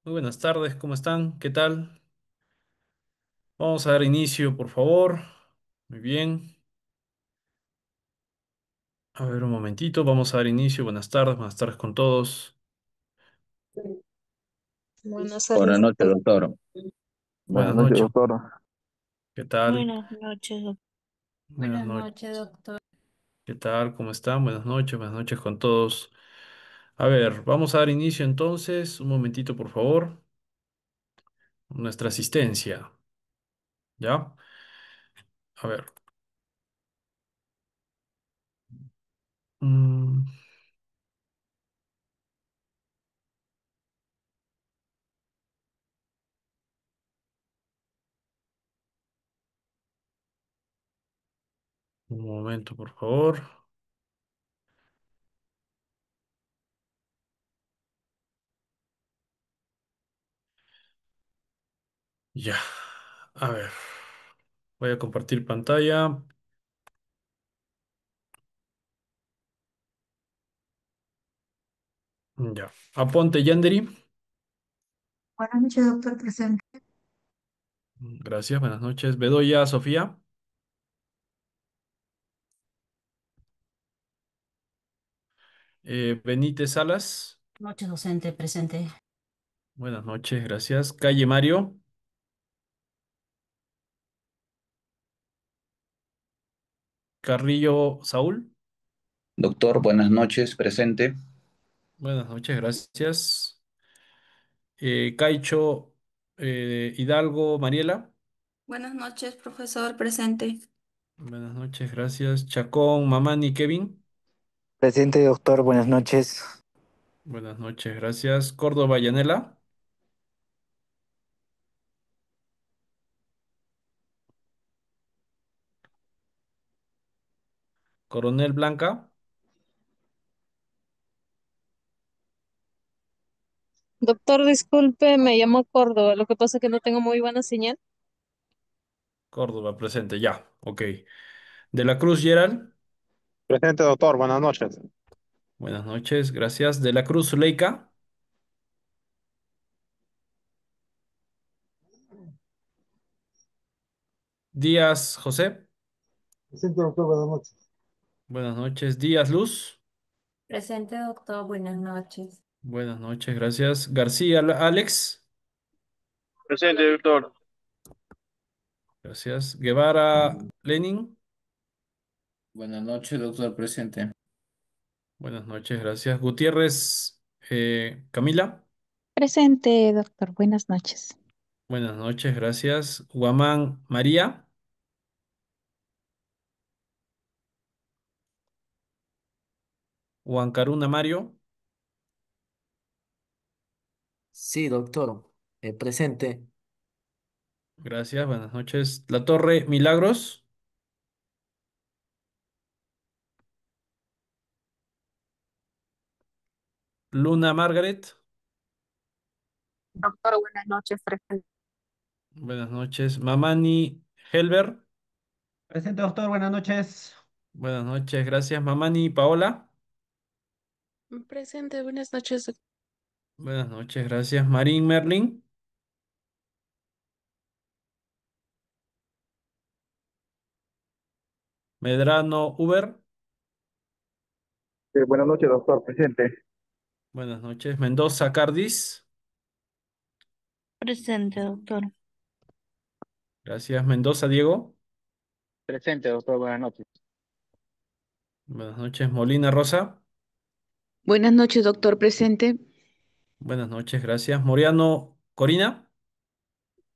Muy buenas tardes, ¿cómo están? ¿Qué tal? Vamos a dar inicio, por favor. Muy bien. A ver, un momentito, vamos a dar inicio. Buenas tardes con todos. Buenas Buenas tardes, noches, doctor. doctor. Buenas Buenas noches, noches, doctor. ¿qué tal? Buenas noches, doctor. Buenas noches, ¿qué tal? ¿Cómo están? Buenas noches con todos. A ver, vamos a dar inicio entonces. Un momentito, por favor. Nuestra asistencia, ¿ya? A ver. mm, un momento, por favor. Ya. A ver. Voy a compartir pantalla. Ya. Aponte, Yanderi. Buenas noches, doctor presente. Gracias, buenas noches. Bedoya, Sofía. Benítez Salas. Noche docente presente. Buenas noches, gracias. Calle Mario. Carrillo Saúl. Doctor, buenas noches, presente. Buenas noches, gracias. Caicho Hidalgo Mariela. Buenas noches, profesor presente. Buenas noches, gracias. Chacón Mamani Kevin. Presente, doctor, buenas noches. Buenas noches, gracias. Córdoba Yanela. Coronel Blanca. Doctor, disculpe, me llamo Córdoba. Lo que pasa es que no tengo muy buena señal. Córdoba presente, ya, ok. De la Cruz Gerald. Presente, doctor. Buenas noches. Buenas noches, gracias. De la Cruz Zuleika. Díaz José. Presente, doctor. Buenas noches. Buenas noches. Díaz Luz. Presente, doctor. Buenas noches. Buenas noches, gracias. García Alex. Presente, doctor. Gracias. Guevara Lenin. Buenas noches, doctor, presente. Buenas noches, gracias. Gutiérrez Camila. Presente, doctor. Buenas noches. Buenas noches, gracias. Guamán María. Huancaruna Mario. Sí, doctor, presente. Gracias, buenas noches. La Torre Milagros. Luna Margaret. Doctor, buenas noches, presente. Buenas noches. Mamani Helber. Presente, doctor. Buenas noches. Buenas noches, gracias. Mamani Paola. Presente, buenas noches. Buenas noches, gracias. Marín Merlin. Medrano Uber. Buenas noches, doctor. Presente. Buenas noches. Mendoza Cardis. Presente, doctor. Gracias. Mendoza Diego. Presente, doctor. Buenas noches. Buenas noches. Molina Rosa. Buenas noches, doctor presente. Buenas noches, gracias. Moriano Corina.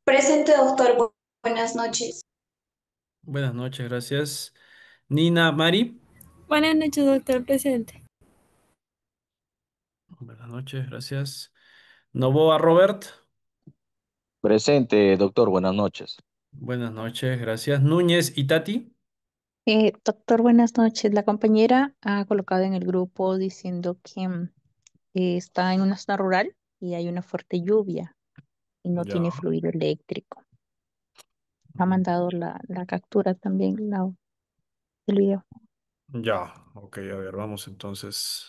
Presente, doctor. Buenas noches. Buenas noches, gracias. Nina Mari. Buenas noches, doctor presente. Buenas noches, gracias. Novoa Robert. Presente, doctor, buenas noches. Buenas noches, gracias. Núñez Itati. Doctor, buenas noches. La compañera ha colocado en el grupo diciendo que está en una zona rural y hay una fuerte lluvia y no tiene Ya, fluido eléctrico. Ha mandado la captura también del video. ya, ok, a ver, vamos entonces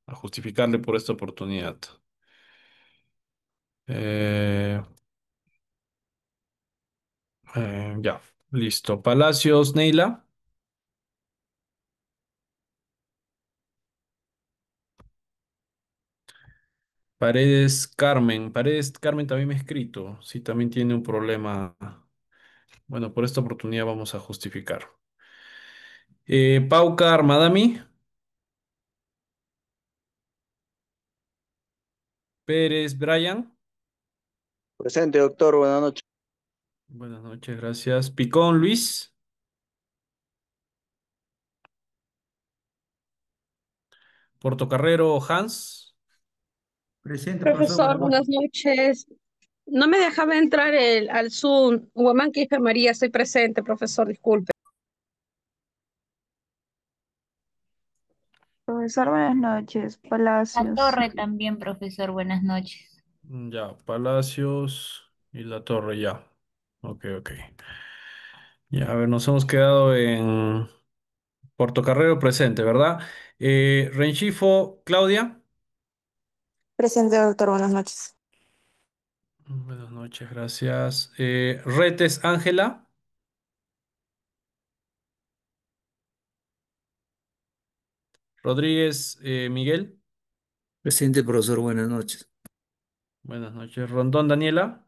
a justificarle por esta oportunidad. Eh, ya, listo. Palacios, Neila. Paredes, Carmen. Paredes, Carmen también me ha escrito. Sí, también tiene un problema. Bueno, por esta oportunidad vamos a justificar. Pauca, Armadami. Pérez, Brian. Presente, doctor. Buenas noches. Buenas noches, gracias. Picón, Luis. Portocarrero, Hans. Presente, profesor, Profesor, buenas buenas noches. noches. No me dejaba entrar al Zoom. Huamán Quispe María, estoy presente, profesor, disculpe. Profesor, buenas noches. La Palacios. torre también, profesor, buenas noches. Ya, Palacios y La Torre, ya. Ok, ok. Ya, a ver, nos hemos quedado en Portocarrero presente, ¿verdad? Rengifo, Claudia. Presente, doctor, buenas noches. Buenas noches, gracias. Retes, Ángela. Rodríguez, Miguel. Presente, profesor, buenas noches. Buenas noches. Rondón, Daniela.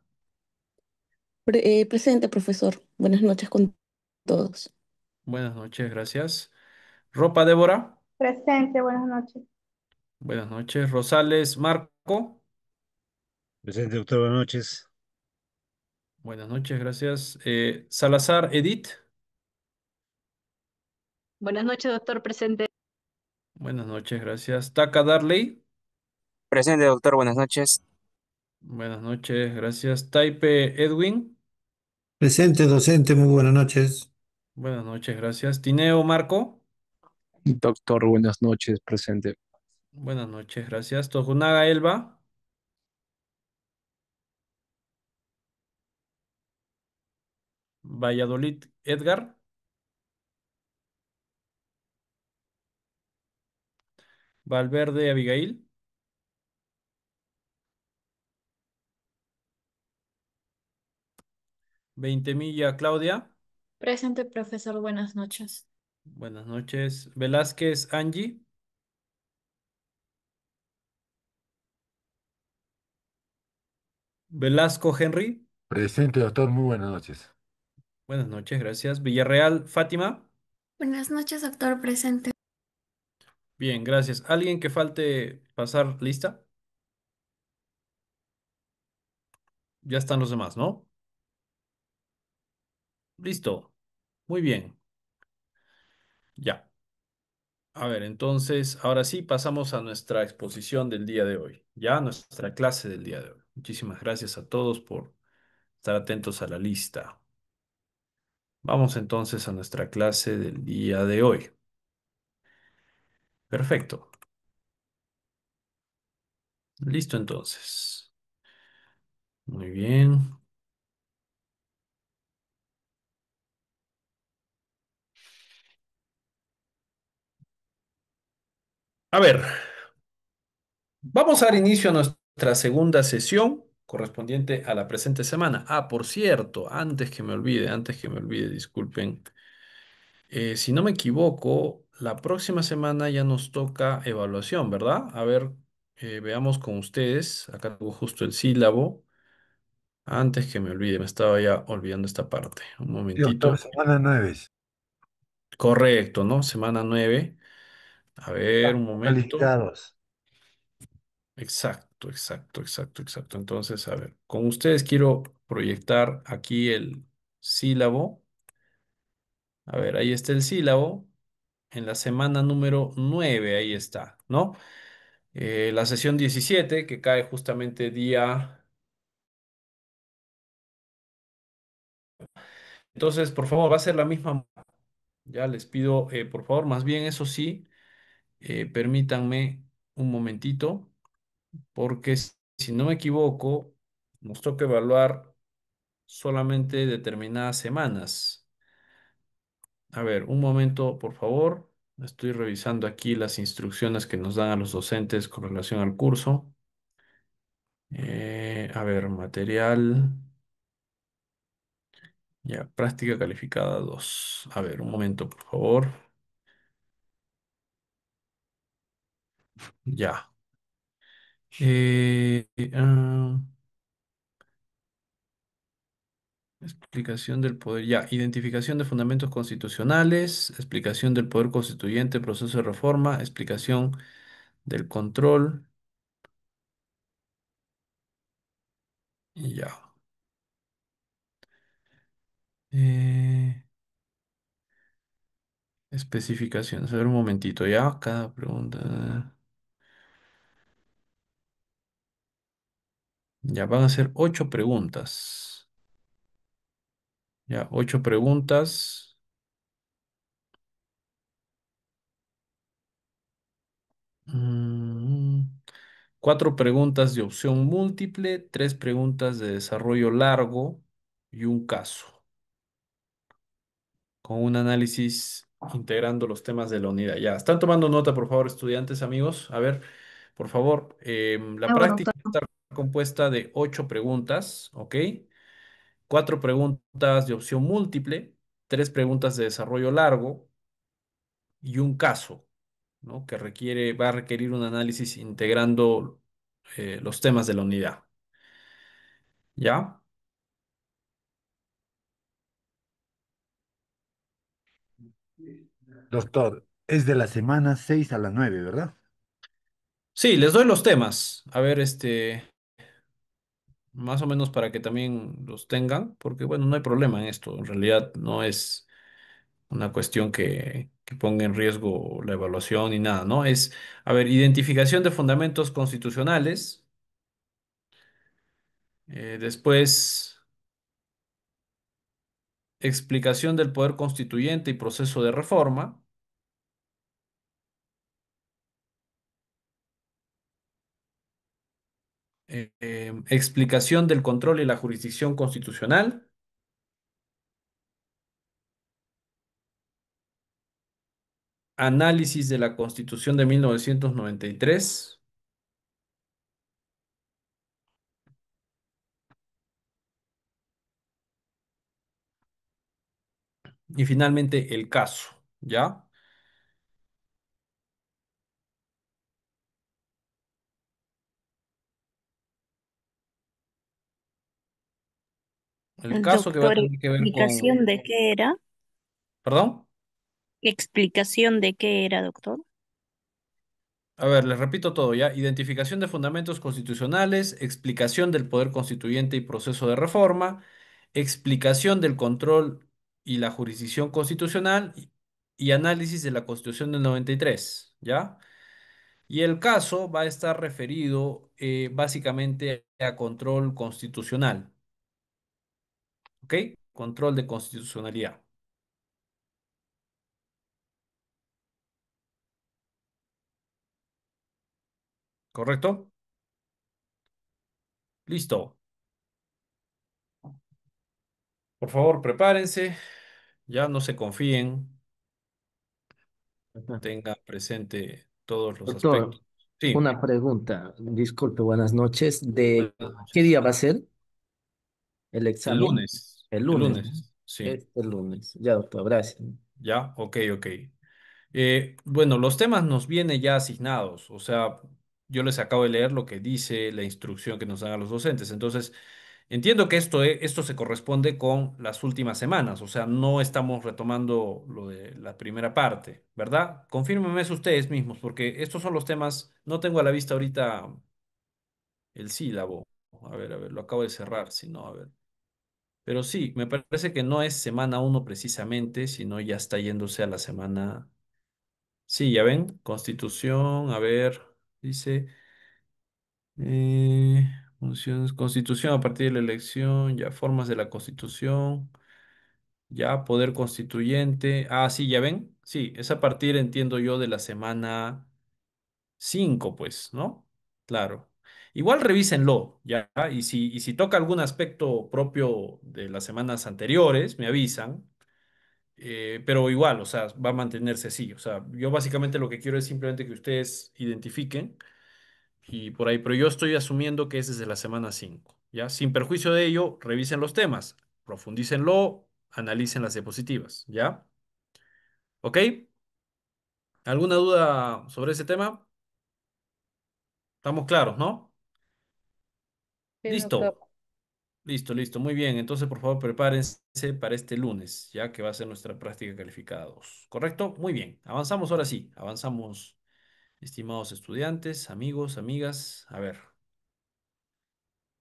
Presente, profesor. Buenas noches con todos. Buenas noches, gracias. Ropa, Débora. Presente, buenas noches. Buenas noches. Rosales, Marco. Presente, doctor, buenas noches. Buenas noches, gracias. Salazar, Edith. Buenas noches, doctor, presente. Buenas noches, gracias. Taka, Darley. Presente, doctor. Buenas noches. Buenas noches, gracias. Taipe, Edwin. Presente, docente, muy buenas noches. Buenas noches, gracias. Tineo, Marco. Doctor, buenas noches. Presente. Buenas noches, gracias. Tokunaga, Elba. Valladolid, Edgar. Valverde, Abigail. Milla, Claudia. Presente, profesor, buenas noches. Buenas noches. Velázquez, Angie. Velasco, Henry. Presente, doctor, muy buenas noches. Buenas noches, gracias. Villarreal, Fátima. Buenas noches, doctor, presente. Bien, gracias. ¿Alguien que falte pasar lista? Ya están los demás, ¿no? Listo. Muy bien. Ya. A ver, entonces, ahora sí pasamos a nuestra exposición del día de hoy, ya nuestra clase del día de hoy. Muchísimas gracias a todos por estar atentos a la lista. Vamos entonces a nuestra clase del día de hoy. Perfecto. Listo entonces. Muy bien. A ver, vamos a dar inicio a nuestra segunda sesión correspondiente a la presente semana. Ah, por cierto, antes que me olvide, disculpen. Si no me equivoco, la próxima semana ya nos toca evaluación, ¿verdad? A ver, veamos con ustedes. Acá tengo justo el sílabo. Antes que me olvide, me estaba ya olvidando esta parte. Un Sí, doctor, momentito. semana 9. Correcto, ¿no? Semana 9. A ver, un momento. Calificados. Exacto, exacto, exacto, exacto. Entonces, a ver, con ustedes quiero proyectar aquí el sílabo. A ver, ahí está el sílabo. En la semana número 9, ahí está, ¿no? La sesión 17 que cae justamente día. Entonces, por favor, va a ser la misma. Ya les pido, por favor, más bien eso sí, permítanme un momentito, porque si no me equivoco, nos toca evaluar solamente determinadas semanas. A ver, un momento, por favor. Estoy revisando aquí las instrucciones que nos dan a los docentes con relación al curso. A ver, material. Ya, práctica calificada 2. A ver, un momento, por favor. Ya. Eh, ah, Explicación del poder. Ya, identificación de fundamentos constitucionales, explicación del poder constituyente, proceso de reforma, explicación del control. Y ya. Eh, Especificaciones. A ver, un momentito, ya. Cada pregunta. Ya, van a ser 8 preguntas. Ya, 8 preguntas. Mm, 4 preguntas de opción múltiple, 3 preguntas de desarrollo largo y un caso, con un análisis integrando los temas de la unidad. Ya, ¿están tomando nota, por favor, estudiantes, amigos? A ver, por favor, la Hago, práctica doctor. está compuesta de 8 preguntas, ¿ok? 4 preguntas de opción múltiple, 3 preguntas de desarrollo largo y un caso, ¿no? Que va a requerir un análisis integrando los temas de la unidad. ¿Ya? Doctor, es de la semana 6 a la 9, ¿verdad? Sí, les doy los temas. A ver, más o menos para que también los tengan, porque bueno, no hay problema en esto. En realidad no es una cuestión que ponga en riesgo la evaluación ni nada, ¿no? Es, a ver, identificación de fundamentos constitucionales. Después, explicación del poder constituyente y proceso de reforma. Explicación del control y la jurisdicción constitucional. Análisis de la Constitución de 1993. Y finalmente el caso, ¿ya? El caso que va a Doctor, tener que ver ¿explicación con... de qué era? ¿Perdón? ¿Explicación de qué era, doctor? A ver, les repito todo, ¿ya? Identificación de fundamentos constitucionales, explicación del poder constituyente y proceso de reforma, explicación del control y la jurisdicción constitucional y análisis de la Constitución del 93, ¿ya? Y el caso va a estar referido básicamente a control constitucional, ¿ok? Control de constitucionalidad, ¿correcto? Listo. Por favor, prepárense, ya no se confíen, Ajá. tengan presente todos los Doctor, aspectos. Sí, una pregunta. Disculpe, buenas noches. ¿De buenas qué noches. día va a ser el El examen? lunes, El el lunes, ¿no? lunes, sí, Este lunes. Ya, doctor, gracias. ya, ok, ok. Bueno, los temas nos vienen ya asignados, o sea, yo les acabo de leer lo que dice la instrucción que nos dan a los docentes, entonces entiendo que esto se corresponde con las últimas semanas, o sea, no estamos retomando lo de la primera parte, ¿verdad? Confírmenme eso ustedes mismos, porque estos son los temas, no tengo a la vista ahorita el sílabo, a ver, lo acabo de cerrar, si no, a ver. Pero sí, me parece que no es semana uno precisamente, sino ya está yéndose a la semana. Sí, ya ven, Constitución, a ver, dice, eh, funciones, Constitución a partir de la elección, ya formas de la Constitución, ya poder constituyente. Ah, sí, ya ven, sí, es a partir, entiendo yo, de la semana 5, pues, ¿no? Claro. Igual revísenlo, ya, y si toca algún aspecto propio de las semanas anteriores, me avisan. Pero igual, o sea, va a mantenerse así. O sea, yo básicamente lo que quiero es simplemente que ustedes identifiquen y por ahí, pero yo estoy asumiendo que es desde la semana 5, ¿ya? Sin perjuicio de ello, revisen los temas, profundícenlo, analicen las diapositivas, ¿ya? ¿Ok? ¿Alguna duda sobre ese tema? ¿Estamos claros, no? Sí, doctor. Listo, listo, listo, muy bien. Entonces, por favor, prepárense para este lunes, ya que va a ser nuestra práctica calificada 2. ¿Correcto? Muy bien. Avanzamos ahora sí, avanzamos, estimados estudiantes, amigos, amigas. A ver.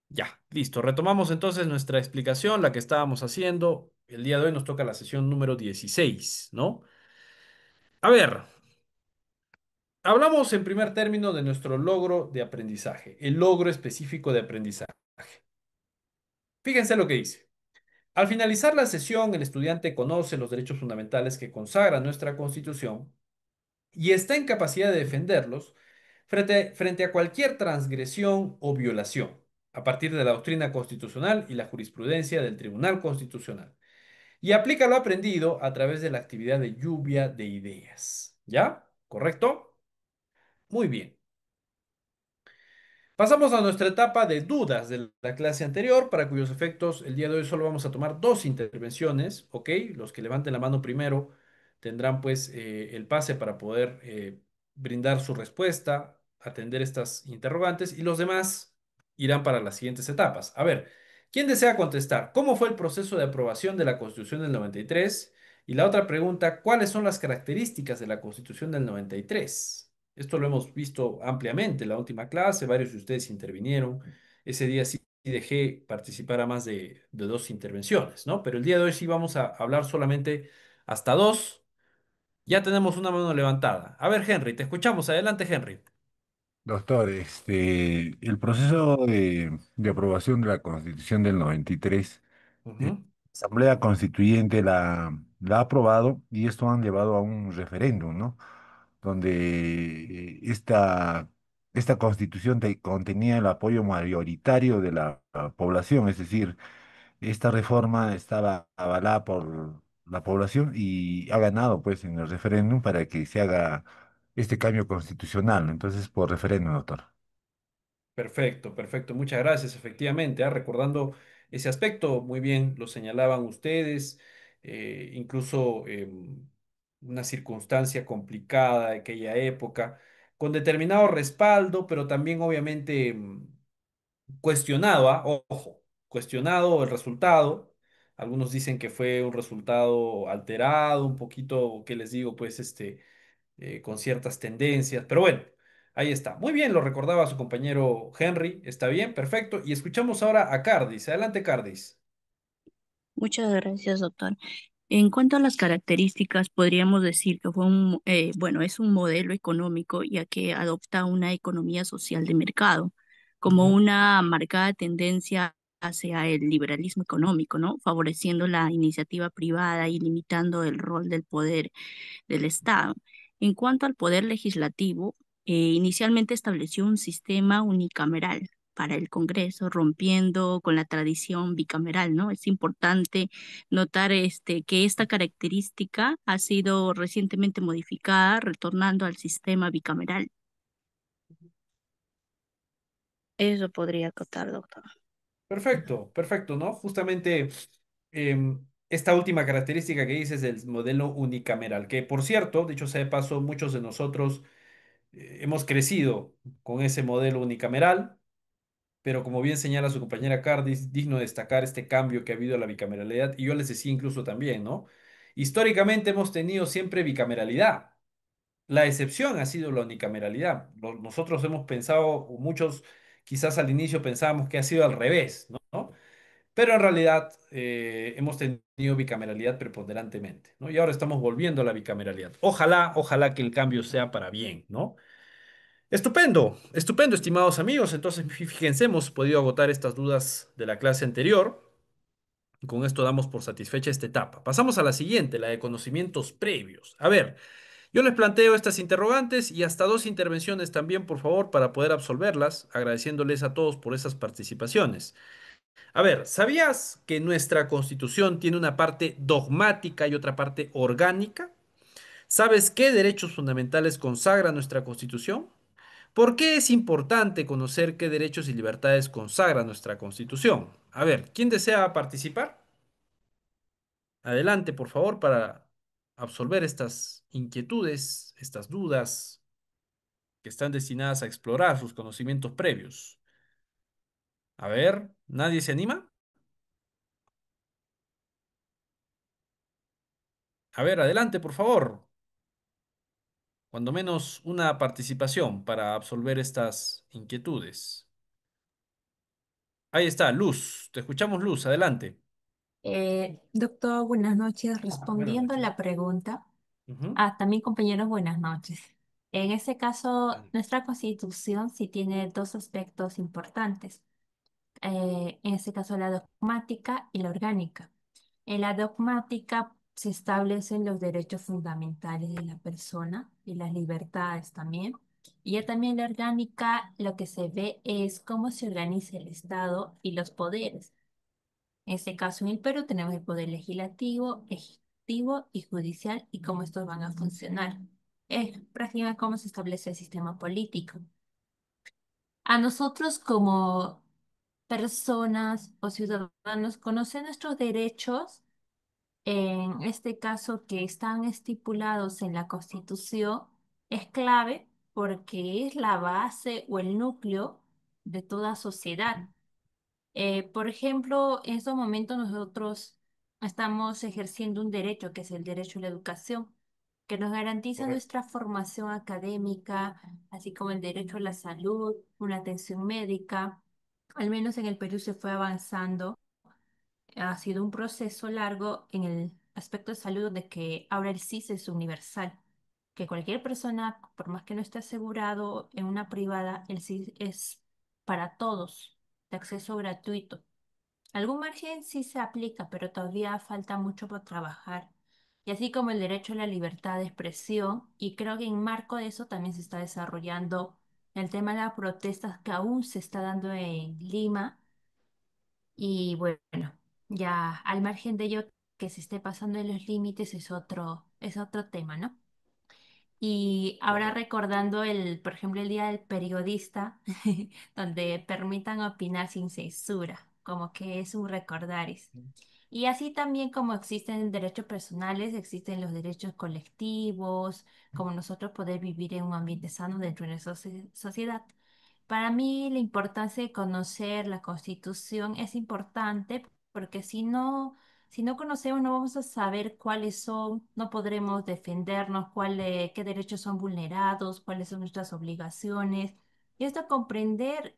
Ya, listo. Retomamos entonces nuestra explicación, la que estábamos haciendo. El día de hoy nos toca la sesión número 16, ¿no? A ver, hablamos en primer término de nuestro logro de aprendizaje, el logro específico de aprendizaje. Fíjense lo que dice. Al finalizar la sesión, el estudiante conoce los derechos fundamentales que consagra nuestra Constitución y está en capacidad de defenderlos frente a cualquier transgresión o violación, a partir de la doctrina constitucional y la jurisprudencia del Tribunal Constitucional. Y aplica lo aprendido a través de la actividad de lluvia de ideas. ¿Ya? ¿Correcto? Muy bien. Pasamos a nuestra etapa de dudas de la clase anterior, para cuyos efectos el día de hoy solo vamos a tomar dos intervenciones, ¿ok? Los que levanten la mano primero tendrán pues el pase para poder brindar su respuesta, atender estas interrogantes y los demás irán para las siguientes etapas. A ver, ¿quién desea contestar? ¿Cómo fue el proceso de aprobación de la Constitución del 93? Y la otra pregunta, ¿cuáles son las características de la Constitución del 93? Esto lo hemos visto ampliamente en la última clase, varios de ustedes intervinieron. Ese día sí dejé participar a más de dos intervenciones, ¿no? Pero el día de hoy sí vamos a hablar solamente hasta dos. Ya tenemos una mano levantada. A ver, Henry, te escuchamos. Adelante, Henry. Doctor, el proceso de aprobación de la Constitución del 93, la Ujú. Asamblea Constituyente la ha aprobado y esto han llevado a un referéndum, ¿no? Donde esta Constitución contenía el apoyo mayoritario de la población, es decir, esta reforma estaba avalada por la población y ha ganado pues en el referéndum para que se haga este cambio constitucional. Entonces, por referéndum, doctor. Perfecto, perfecto. Muchas gracias. Efectivamente, recordando ese aspecto, muy bien lo señalaban ustedes, incluso una circunstancia complicada de aquella época, con determinado respaldo, pero también obviamente cuestionado, ojo, cuestionado el resultado. Algunos dicen que fue un resultado alterado, un poquito, ¿qué les digo? Pues con ciertas tendencias, pero bueno, ahí está. Muy bien, lo recordaba su compañero Henry, está bien, perfecto. Y escuchamos ahora a Cardis. Adelante, Cardis. Muchas gracias, doctor. En cuanto a las características, podríamos decir que bueno, es un modelo económico ya que adopta una economía social de mercado como Ujú. una marcada tendencia hacia el liberalismo económico, ¿no? Favoreciendo la iniciativa privada y limitando el rol del poder del Estado. En cuanto al poder legislativo, inicialmente estableció un sistema unicameral para el Congreso, rompiendo con la tradición bicameral, ¿no? Es importante notar que esta característica ha sido recientemente modificada, retornando al sistema bicameral. Eso podría acotar, doctor. Perfecto, perfecto, ¿no? Justamente esta última característica que dices del modelo unicameral, que por cierto, dicho sea de paso, muchos de nosotros hemos crecido con ese modelo unicameral. Pero como bien señala su compañera Cardis, digno de destacar este cambio que ha habido a la bicameralidad, y yo les decía incluso también, ¿no? Históricamente hemos tenido siempre bicameralidad. La excepción ha sido la unicameralidad. Nosotros hemos pensado, o muchos quizás al inicio pensábamos que ha sido al revés, ¿no? Pero en realidad hemos tenido bicameralidad preponderantemente, ¿no? Y ahora estamos volviendo a la bicameralidad. Ojalá, ojalá que el cambio sea para bien, ¿no? Estupendo, estupendo, estimados amigos. Entonces, fíjense, hemos podido agotar estas dudas de la clase anterior. Y con esto damos por satisfecha esta etapa. Pasamos a la siguiente, la de conocimientos previos. A ver, yo les planteo estas interrogantes y hasta dos intervenciones también, por favor, para poder absolverlas, agradeciéndoles a todos por esas participaciones. A ver, ¿sabías que nuestra Constitución tiene una parte dogmática y otra parte orgánica? ¿Sabes qué derechos fundamentales consagra nuestra Constitución? ¿Por qué es importante conocer qué derechos y libertades consagra nuestra Constitución? A ver, ¿quién desea participar? Adelante, por favor, para absolver estas inquietudes, estas dudas que están destinadas a explorar sus conocimientos previos. A ver, ¿nadie se anima? A ver, adelante, por favor. Cuando menos una participación para absolver estas inquietudes. Ahí está, Luz. Te escuchamos, Luz. Adelante. Doctor, buenas noches. Buenas Respondiendo a noches. la pregunta, Ujú. también compañeros, buenas noches. En este caso, nuestra Constitución sí tiene dos aspectos importantes. En este caso, la dogmática y la orgánica. En la dogmática se establecen los derechos fundamentales de la persona y las libertades también. Y ya también la orgánica, lo que se ve es cómo se organiza el Estado y los poderes. En este caso, en el Perú tenemos el poder legislativo, ejecutivo y judicial y cómo estos van a funcionar. Es prácticamente cómo se establece el sistema político. A nosotros como personas o ciudadanos conocer nuestros derechos, en este caso que están estipulados en la Constitución, es clave porque es la base o el núcleo de toda sociedad. Por ejemplo, en estos momentos nosotros estamos ejerciendo un derecho, que es el derecho a la educación, que nos garantiza Correcto. nuestra formación académica, así como el derecho a la salud, una atención médica. Al menos en el Perú se fue avanzando. Ha sido un proceso largo en el aspecto de salud de que ahora el SIS es universal, que cualquier persona, por más que no esté asegurado en una privada, el SIS es para todos, de acceso gratuito. Algún margen sí se aplica, pero todavía falta mucho por trabajar. Y así como el derecho a la libertad de expresión, y creo que en marco de eso también se está desarrollando el tema de las protestas que aún se está dando en Lima. Y bueno, ya al margen de ello, que se esté pasando en los límites es otro tema, ¿no? Y ahora Correcto. recordando por ejemplo, el Día del Periodista, donde permitan opinar sin censura, como que es un recordaris. Y así también como existen derechos personales, existen los derechos colectivos, como nosotros poder vivir en un ambiente sano dentro de nuestra sociedad. Para mí la importancia de conocer la Constitución es importante porque si no conocemos no vamos a saber cuáles son, no podremos defendernos, qué derechos son vulnerados, cuáles son nuestras obligaciones. Y esto comprender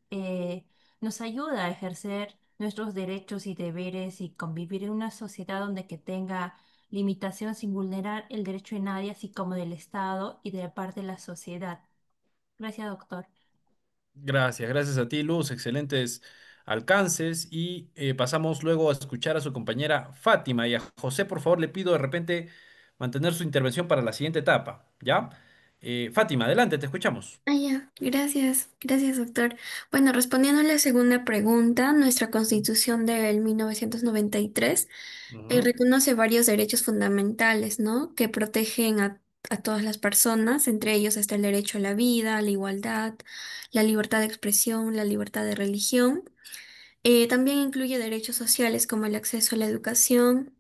nos ayuda a ejercer nuestros derechos y deberes y convivir en una sociedad donde que tenga limitación sin vulnerar el derecho de nadie, así como del Estado y de parte de la sociedad. Gracias, doctor. Gracias, gracias a ti, Luz. Excelentes alcances. Y pasamos luego a escuchar a su compañera Fátima. Y a José, por favor, le pido de repente mantener su intervención para la siguiente etapa. ¿Ya? Fátima, adelante, te escuchamos. Ah, ya, gracias, doctor. Bueno, respondiendo a la segunda pregunta, nuestra Constitución del 1993 Ujú. reconoce varios derechos fundamentales, ¿no? Que protegen a todas las personas, entre ellos está el derecho a la vida, a la igualdad, la libertad de expresión, la libertad de religión. También incluye derechos sociales como el acceso a la educación,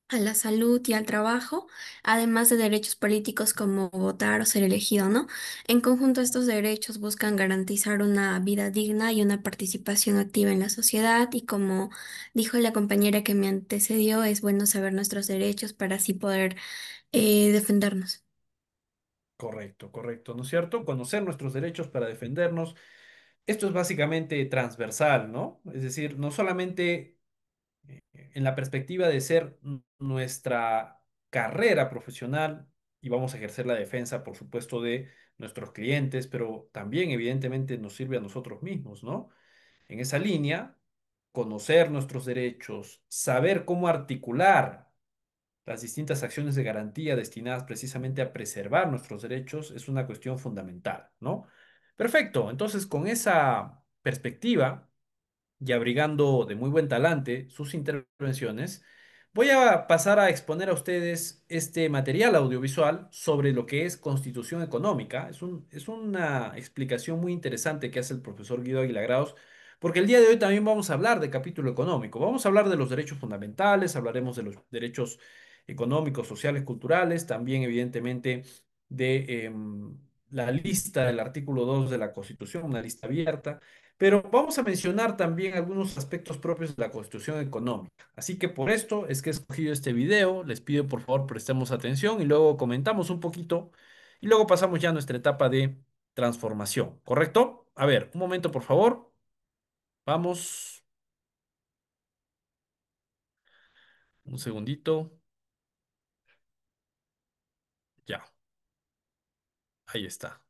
a la salud y al trabajo, además de derechos políticos como votar o ser elegido, ¿no? En conjunto, estos derechos buscan garantizar una vida digna y una participación activa en la sociedad y como dijo la compañera que me antecedió, es bueno saber nuestros derechos para así poder defendernos. Correcto, correcto, ¿no es cierto? Conocer nuestros derechos para defendernos. Esto es básicamente transversal, ¿no? Es decir, no solamente en la perspectiva de ser nuestra carrera profesional y vamos a ejercer la defensa, por supuesto, de nuestros clientes, pero también evidentemente nos sirve a nosotros mismos, ¿no? En esa línea, conocer nuestros derechos, saber cómo articular las distintas acciones de garantía destinadas precisamente a preservar nuestros derechos es una cuestión fundamental, ¿no? Perfecto, entonces con esa perspectiva y abrigando de muy buen talante sus intervenciones, Voy a pasar a exponer a ustedes este material audiovisual sobre lo que es Constitución Económica. Es una explicación muy interesante que hace el profesor Guido Aguilar Grados, porque el día de hoy también vamos a hablar de capítulo económico. Vamos a hablar de los derechos fundamentales, hablaremos de los derechos económicos, sociales, culturales, también evidentemente de la lista del artículo 2 de la Constitución, una lista abierta. Pero vamos a mencionar también algunos aspectos propios de la Constitución Económica. Así que por esto es que he escogido este video. Les pido por favor prestemos atención y luego comentamos un poquito y luego pasamos ya a nuestra etapa de transformación. ¿Correcto? A ver, un momento por favor. Vamos. Un segundito. Ya. Ahí está.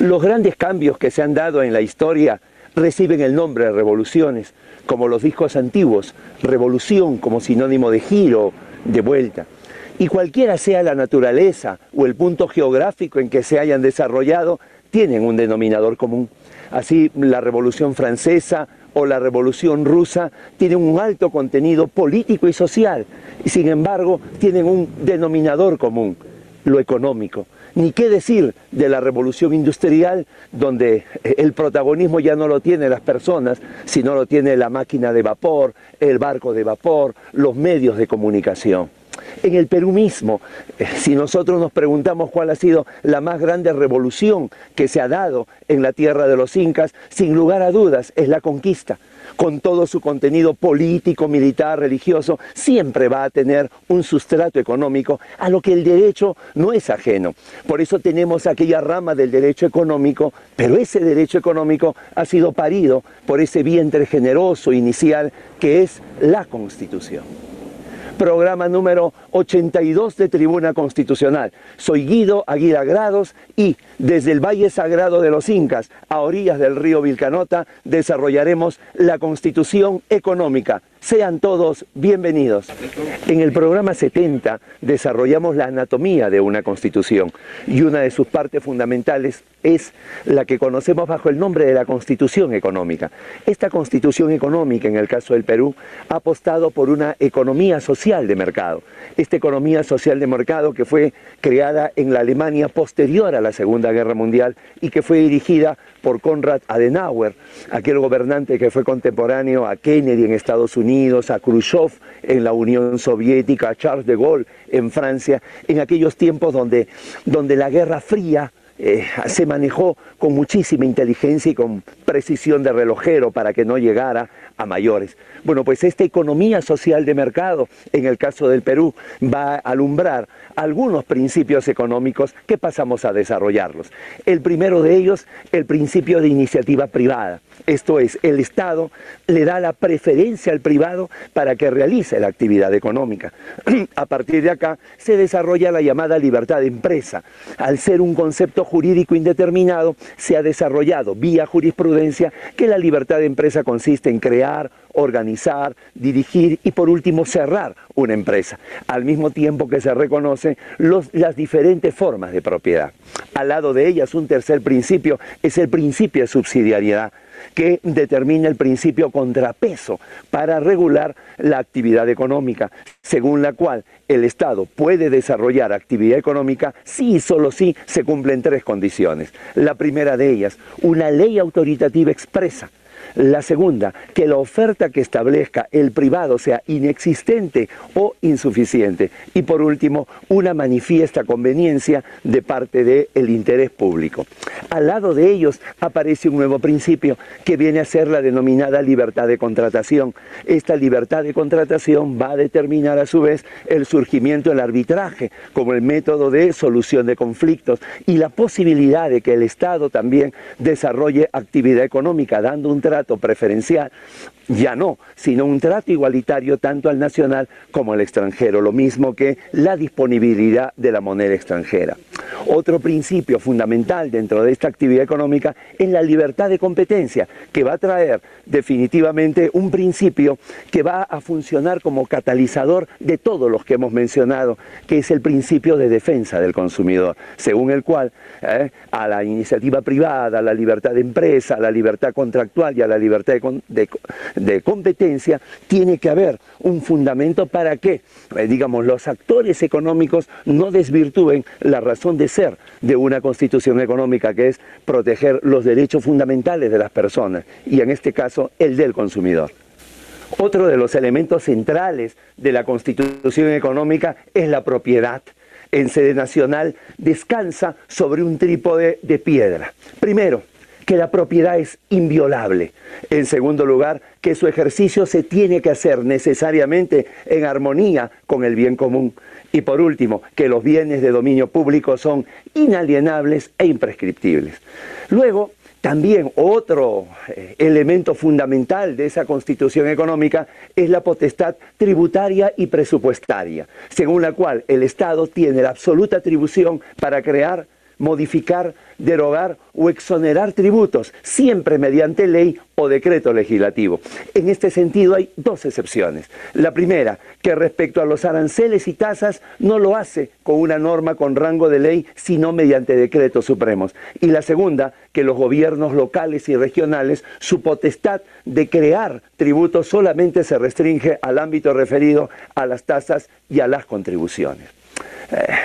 Los grandes cambios que se han dado en la historia reciben el nombre de revoluciones, como los discos antiguos, revolución como sinónimo de giro, de vuelta. Y cualquiera sea la naturaleza o el punto geográfico en que se hayan desarrollado, tienen un denominador común. Así, la Revolución Francesa o la Revolución Rusa tienen un alto contenido político y social, y sin embargo tienen un denominador común, lo económico. Ni qué decir de la revolución industrial, donde el protagonismo ya no lo tienen las personas, sino lo tiene la máquina de vapor, el barco de vapor, los medios de comunicación. En el Perú mismo, si nosotros nos preguntamos cuál ha sido la más grande revolución que se ha dado en la tierra de los incas, sin lugar a dudas es la conquista. Con todo su contenido político, militar, religioso, siempre va a tener un sustrato económico a lo que el derecho no es ajeno. Por eso tenemos aquella rama del derecho económico, pero ese derecho económico ha sido parido por ese vientre generoso inicial que es la Constitución. Programa número 82 de Tribuna Constitucional. Soy Guido Aguilar Grados y desde el Valle Sagrado de los Incas, a orillas del río Vilcanota, desarrollaremos la Constitución Económica. Sean todos bienvenidos. En el programa 70 desarrollamos la anatomía de una constitución y una de sus partes fundamentales es la que conocemos bajo el nombre de la Constitución Económica. Esta Constitución Económica, en el caso del Perú, ha apostado por una economía social de mercado. Esta economía social de mercado que fue creada en la Alemania posterior a la Segunda Guerra Mundial y que fue dirigida por Konrad Adenauer, aquel gobernante que fue contemporáneo a Kennedy en Estados Unidos, a Khrushchev en la Unión Soviética, a Charles de Gaulle en Francia, en aquellos tiempos donde la Guerra Fría se manejó con muchísima inteligencia y con precisión de relojero para que no llegara a mayores. Bueno, pues esta economía social de mercado, en el caso del Perú, va a alumbrar algunos principios económicos que pasamos a desarrollarlos. El primero de ellos, el principio de iniciativa privada. Esto es, el Estado le da la preferencia al privado para que realice la actividad económica. A partir de acá se desarrolla la llamada libertad de empresa. Al ser un concepto jurídico indeterminado, se ha desarrollado vía jurisprudencia que la libertad de empresa consiste en crear, organizar, dirigir y por último cerrar una empresa, al mismo tiempo que se reconocen las diferentes formas de propiedad. Al lado de ellas, un tercer principio es el principio de subsidiariedad, que determina el principio contrapeso para regular la actividad económica, según la cual el Estado puede desarrollar actividad económica si y solo si se cumplen tres condiciones. La primera de ellas, una ley autoritativa expresa. La segunda, que la oferta que establezca el privado sea inexistente o insuficiente. Y por último, una manifiesta conveniencia de parte del interés público. Al lado de ellos aparece un nuevo principio que viene a ser la denominada libertad de contratación. Esta libertad de contratación va a determinar a su vez el surgimiento del arbitraje como el método de solución de conflictos y la posibilidad de que el Estado también desarrolle actividad económica dando un trato preferencial, ya no, sino un trato igualitario tanto al nacional como al extranjero, lo mismo que la disponibilidad de la moneda extranjera. Otro principio fundamental dentro de esta actividad económica es la libertad de competencia, que va a traer definitivamente un principio que va a funcionar como catalizador de todos los que hemos mencionado, que es el principio de defensa del consumidor, según el cual a la iniciativa privada, a la libertad de empresa, a la libertad contractual y a la libertad de competencia, tiene que haber un fundamento para que, digamos, los actores económicos no desvirtúen la razón de ser de una constitución económica, que es proteger los derechos fundamentales de las personas, y en este caso el del consumidor. Otro de los elementos centrales de la constitución económica es la propiedad. En sede nacional descansa sobre un trípode de piedra. Primero, que la propiedad es inviolable. En segundo lugar, que su ejercicio se tiene que hacer necesariamente en armonía con el bien común. Y por último, que los bienes de dominio público son inalienables e imprescriptibles. Luego, también otro elemento fundamental de esa constitución económica es la potestad tributaria y presupuestaria, según la cual el Estado tiene la absoluta atribución para crear, modificar, derogar o exonerar tributos, siempre mediante ley o decreto legislativo. En este sentido hay dos excepciones. La primera, que respecto a los aranceles y tasas no lo hace con una norma con rango de ley, sino mediante decretos supremos. Y la segunda, que los gobiernos locales y regionales, su potestad de crear tributos solamente se restringe al ámbito referido a las tasas y a las contribuciones.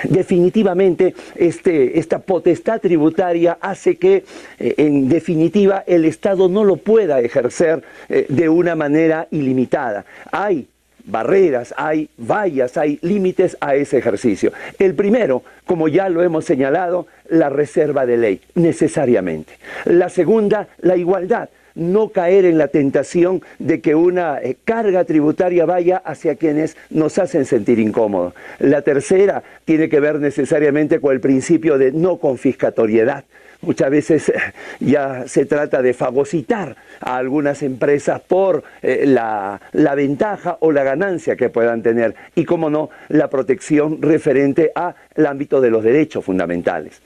Definitivamente esta potestad tributaria hace que en definitiva el Estado no lo pueda ejercer de una manera ilimitada. Hay barreras, hay vallas, hay límites a ese ejercicio. El primero, como ya lo hemos señalado, la reserva de ley, necesariamente. La segunda, la igualdad. No caer en la tentación de que una carga tributaria vaya hacia quienes nos hacen sentir incómodos. La tercera tiene que ver necesariamente con el principio de no confiscatoriedad. Muchas veces ya se trata de fagocitar a algunas empresas por la ventaja o la ganancia que puedan tener y, como no, la protección referente al ámbito de los derechos fundamentales.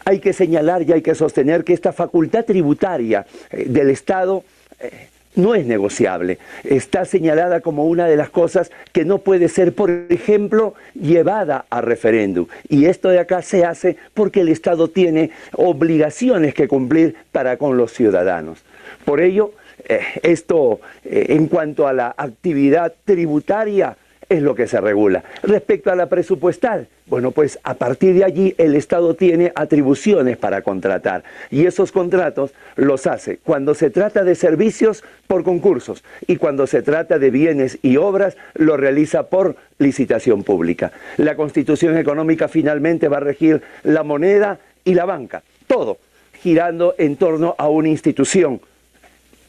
Hay que señalar y hay que sostener que esta facultad tributaria del Estado no es negociable. Está señalada como una de las cosas que no puede ser, por ejemplo, llevada a referéndum. Y esto de acá se hace porque el Estado tiene obligaciones que cumplir para con los ciudadanos. Por ello, esto en cuanto a la actividad tributaria es lo que se regula. Respecto a la presupuestal, bueno, pues a partir de allí el Estado tiene atribuciones para contratar y esos contratos los hace cuando se trata de servicios por concursos y cuando se trata de bienes y obras lo realiza por licitación pública. La Constitución Económica finalmente va a regir la moneda y la banca, todo girando en torno a una institución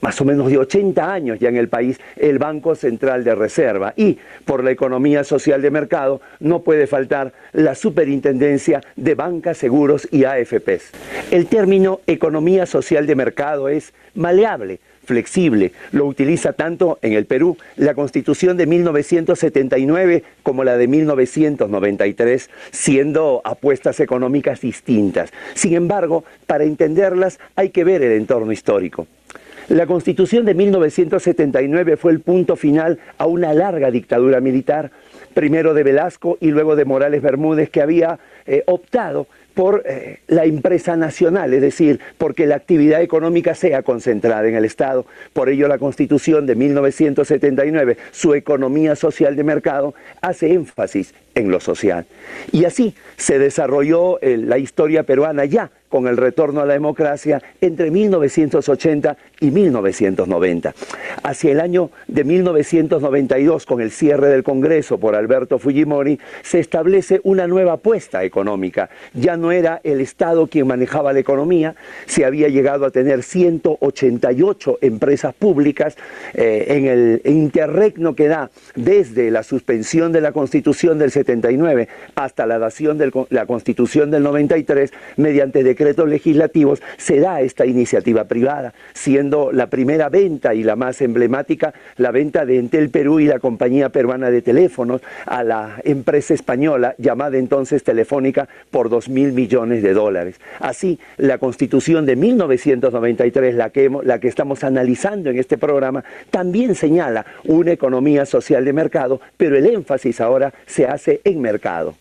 más o menos de 80 años ya en el país, el Banco Central de Reserva. Y por la economía social de mercado no puede faltar la Superintendencia de Bancas, Seguros y AFPs. El término economía social de mercado es maleable, flexible. Lo utiliza tanto en el Perú la Constitución de 1979 como la de 1993, siendo apuestas económicas distintas. Sin embargo, para entenderlas hay que ver el entorno histórico. La Constitución de 1979 fue el punto final a una larga dictadura militar, primero de Velasco y luego de Morales Bermúdez, que había optado por la empresa nacional, es decir, porque la actividad económica sea concentrada en el Estado. Por ello la Constitución de 1979, su economía social de mercado, hace énfasis en lo social. Y así se desarrolló la historia peruana ya con el retorno a la democracia entre 1980 y 1990. Hacia el año de 1992, con el cierre del Congreso por Alberto Fujimori, se establece una nueva apuesta económica. Ya no era el Estado quien manejaba la economía, se había llegado a tener 188 empresas públicas en el interregno que da desde la suspensión de la Constitución del 79 hasta la dación de la Constitución del 93 mediante decreto decretos legislativos se da esta iniciativa privada, siendo la primera venta y la más emblemática la venta de Entel Perú y la compañía peruana de teléfonos a la empresa española llamada entonces Telefónica por 2.000 millones de dólares. Así, la Constitución de 1993, la que estamos analizando en este programa, también señala una economía social de mercado, pero el énfasis ahora se hace en mercado.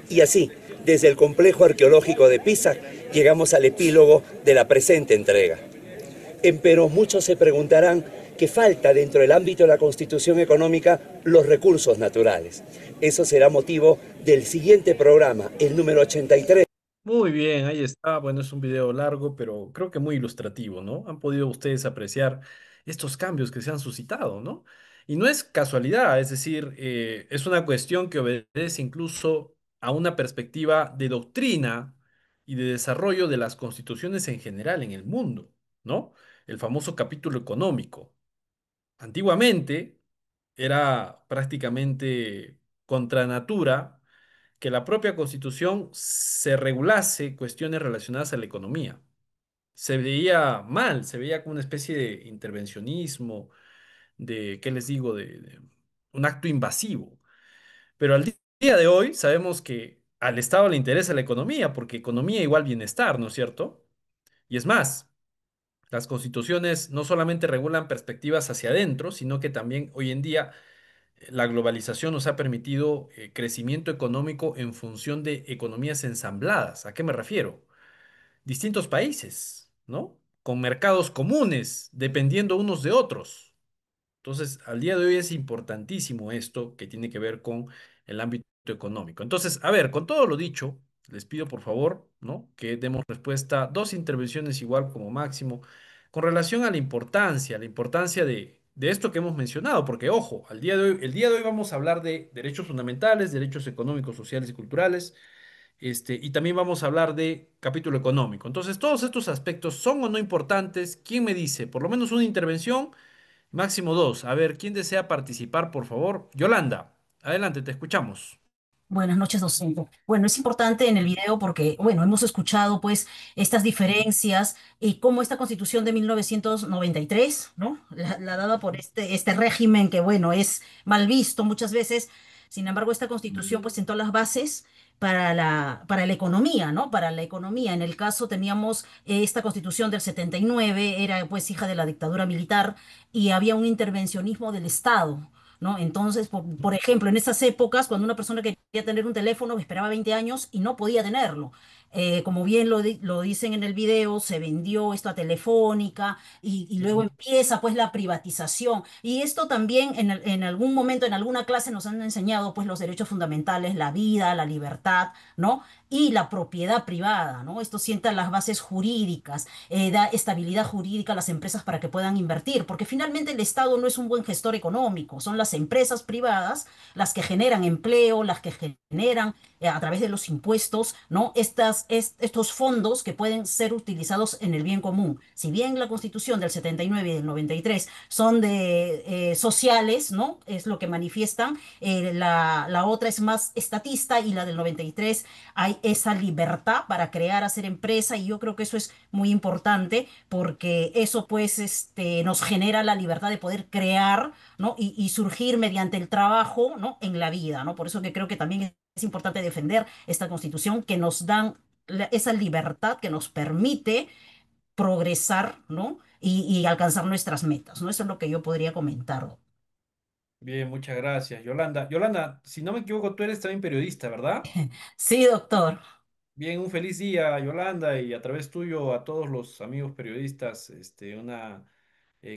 Y así, desde el complejo arqueológico de Pisa, llegamos al epílogo de la presente entrega. Empero muchos se preguntarán qué falta dentro del ámbito de la Constitución económica los recursos naturales. Eso será motivo del siguiente programa, el número 83. Muy bien, ahí está. Bueno, es un video largo, pero creo que muy ilustrativo, ¿no? Han podido ustedes apreciar estos cambios que se han suscitado, ¿no? Y no es casualidad, es decir, es una cuestión que obedece incluso a una perspectiva de doctrina y de desarrollo de las constituciones en general en el mundo, ¿no? El famoso capítulo económico. Antiguamente era prácticamente contra natura que la propia Constitución se regulase cuestiones relacionadas a la economía. Se veía mal, se veía como una especie de intervencionismo, de, ¿qué les digo?, de un acto invasivo. Pero al día de hoy sabemos que al Estado le interesa la economía, porque economía igual bienestar, ¿no es cierto? Y es más, las constituciones no solamente regulan perspectivas hacia adentro, sino que también hoy en día la globalización nos ha permitido crecimiento económico en función de economías ensambladas. ¿A qué me refiero? Distintos países, ¿no? Con mercados comunes, dependiendo unos de otros. Entonces, al día de hoy es importantísimo esto que tiene que ver con el ámbito económico. Entonces, a ver, con todo lo dicho, les pido por favor, ¿no? Que demos respuesta, dos intervenciones igual como máximo, con relación a la importancia de esto que hemos mencionado, porque ojo, al día de hoy, el día de hoy vamos a hablar de derechos fundamentales, derechos económicos, sociales y culturales, y también vamos a hablar de capítulo económico. Entonces, todos estos aspectos son o no importantes. ¿Quién me dice? Por lo menos una intervención. Máximo dos. A ver, ¿quién desea participar, por favor? Yolanda, adelante, te escuchamos. Buenas noches, docente. Bueno, es importante en el video porque, bueno, hemos escuchado pues estas diferencias y cómo esta Constitución de 1993, ¿no? La dada por este régimen que, bueno, es mal visto muchas veces. Sin embargo, esta Constitución pues sentó las bases para la economía, ¿no? Para la economía. En el caso teníamos esta Constitución del 79, era pues hija de la dictadura militar y había un intervencionismo del Estado. ¿No? Entonces, por ejemplo, en esas épocas, cuando una persona quería tener un teléfono, esperaba 20 años y no podía tenerlo. Como bien lo dicen en el video, se vendió esto a Telefónica y luego Ujú. empieza pues la privatización. Y esto también en algún momento, en alguna clase nos han enseñado pues los derechos fundamentales, la vida, la libertad, ¿no? Y la propiedad privada, ¿no? Esto sienta las bases jurídicas, da estabilidad jurídica a las empresas para que puedan invertir, porque finalmente el Estado no es un buen gestor económico, son las empresas privadas las que generan empleo, las que generan a través de los impuestos, ¿no? Estos fondos que pueden ser utilizados en el bien común. Si bien la Constitución del 79 y del 93 son de sociales, ¿no? Es lo que manifiestan, la otra es más estatista y la del 93 hay esa libertad para crear, hacer empresa y yo creo que eso es muy importante porque eso pues nos genera la libertad de poder crear, ¿no? Y surgir mediante el trabajo, ¿no? En la vida, ¿no? Por eso que creo que también es importante defender esta constitución que nos dan esa libertad que nos permite progresar, ¿no? Y alcanzar nuestras metas, ¿no? Eso es lo que yo podría comentar. Bien, muchas gracias, Yolanda. Yolanda, si no me equivoco, tú eres también periodista, ¿verdad? Sí, doctor. Bien, un feliz día, Yolanda, y a través tuyo a todos los amigos periodistas, una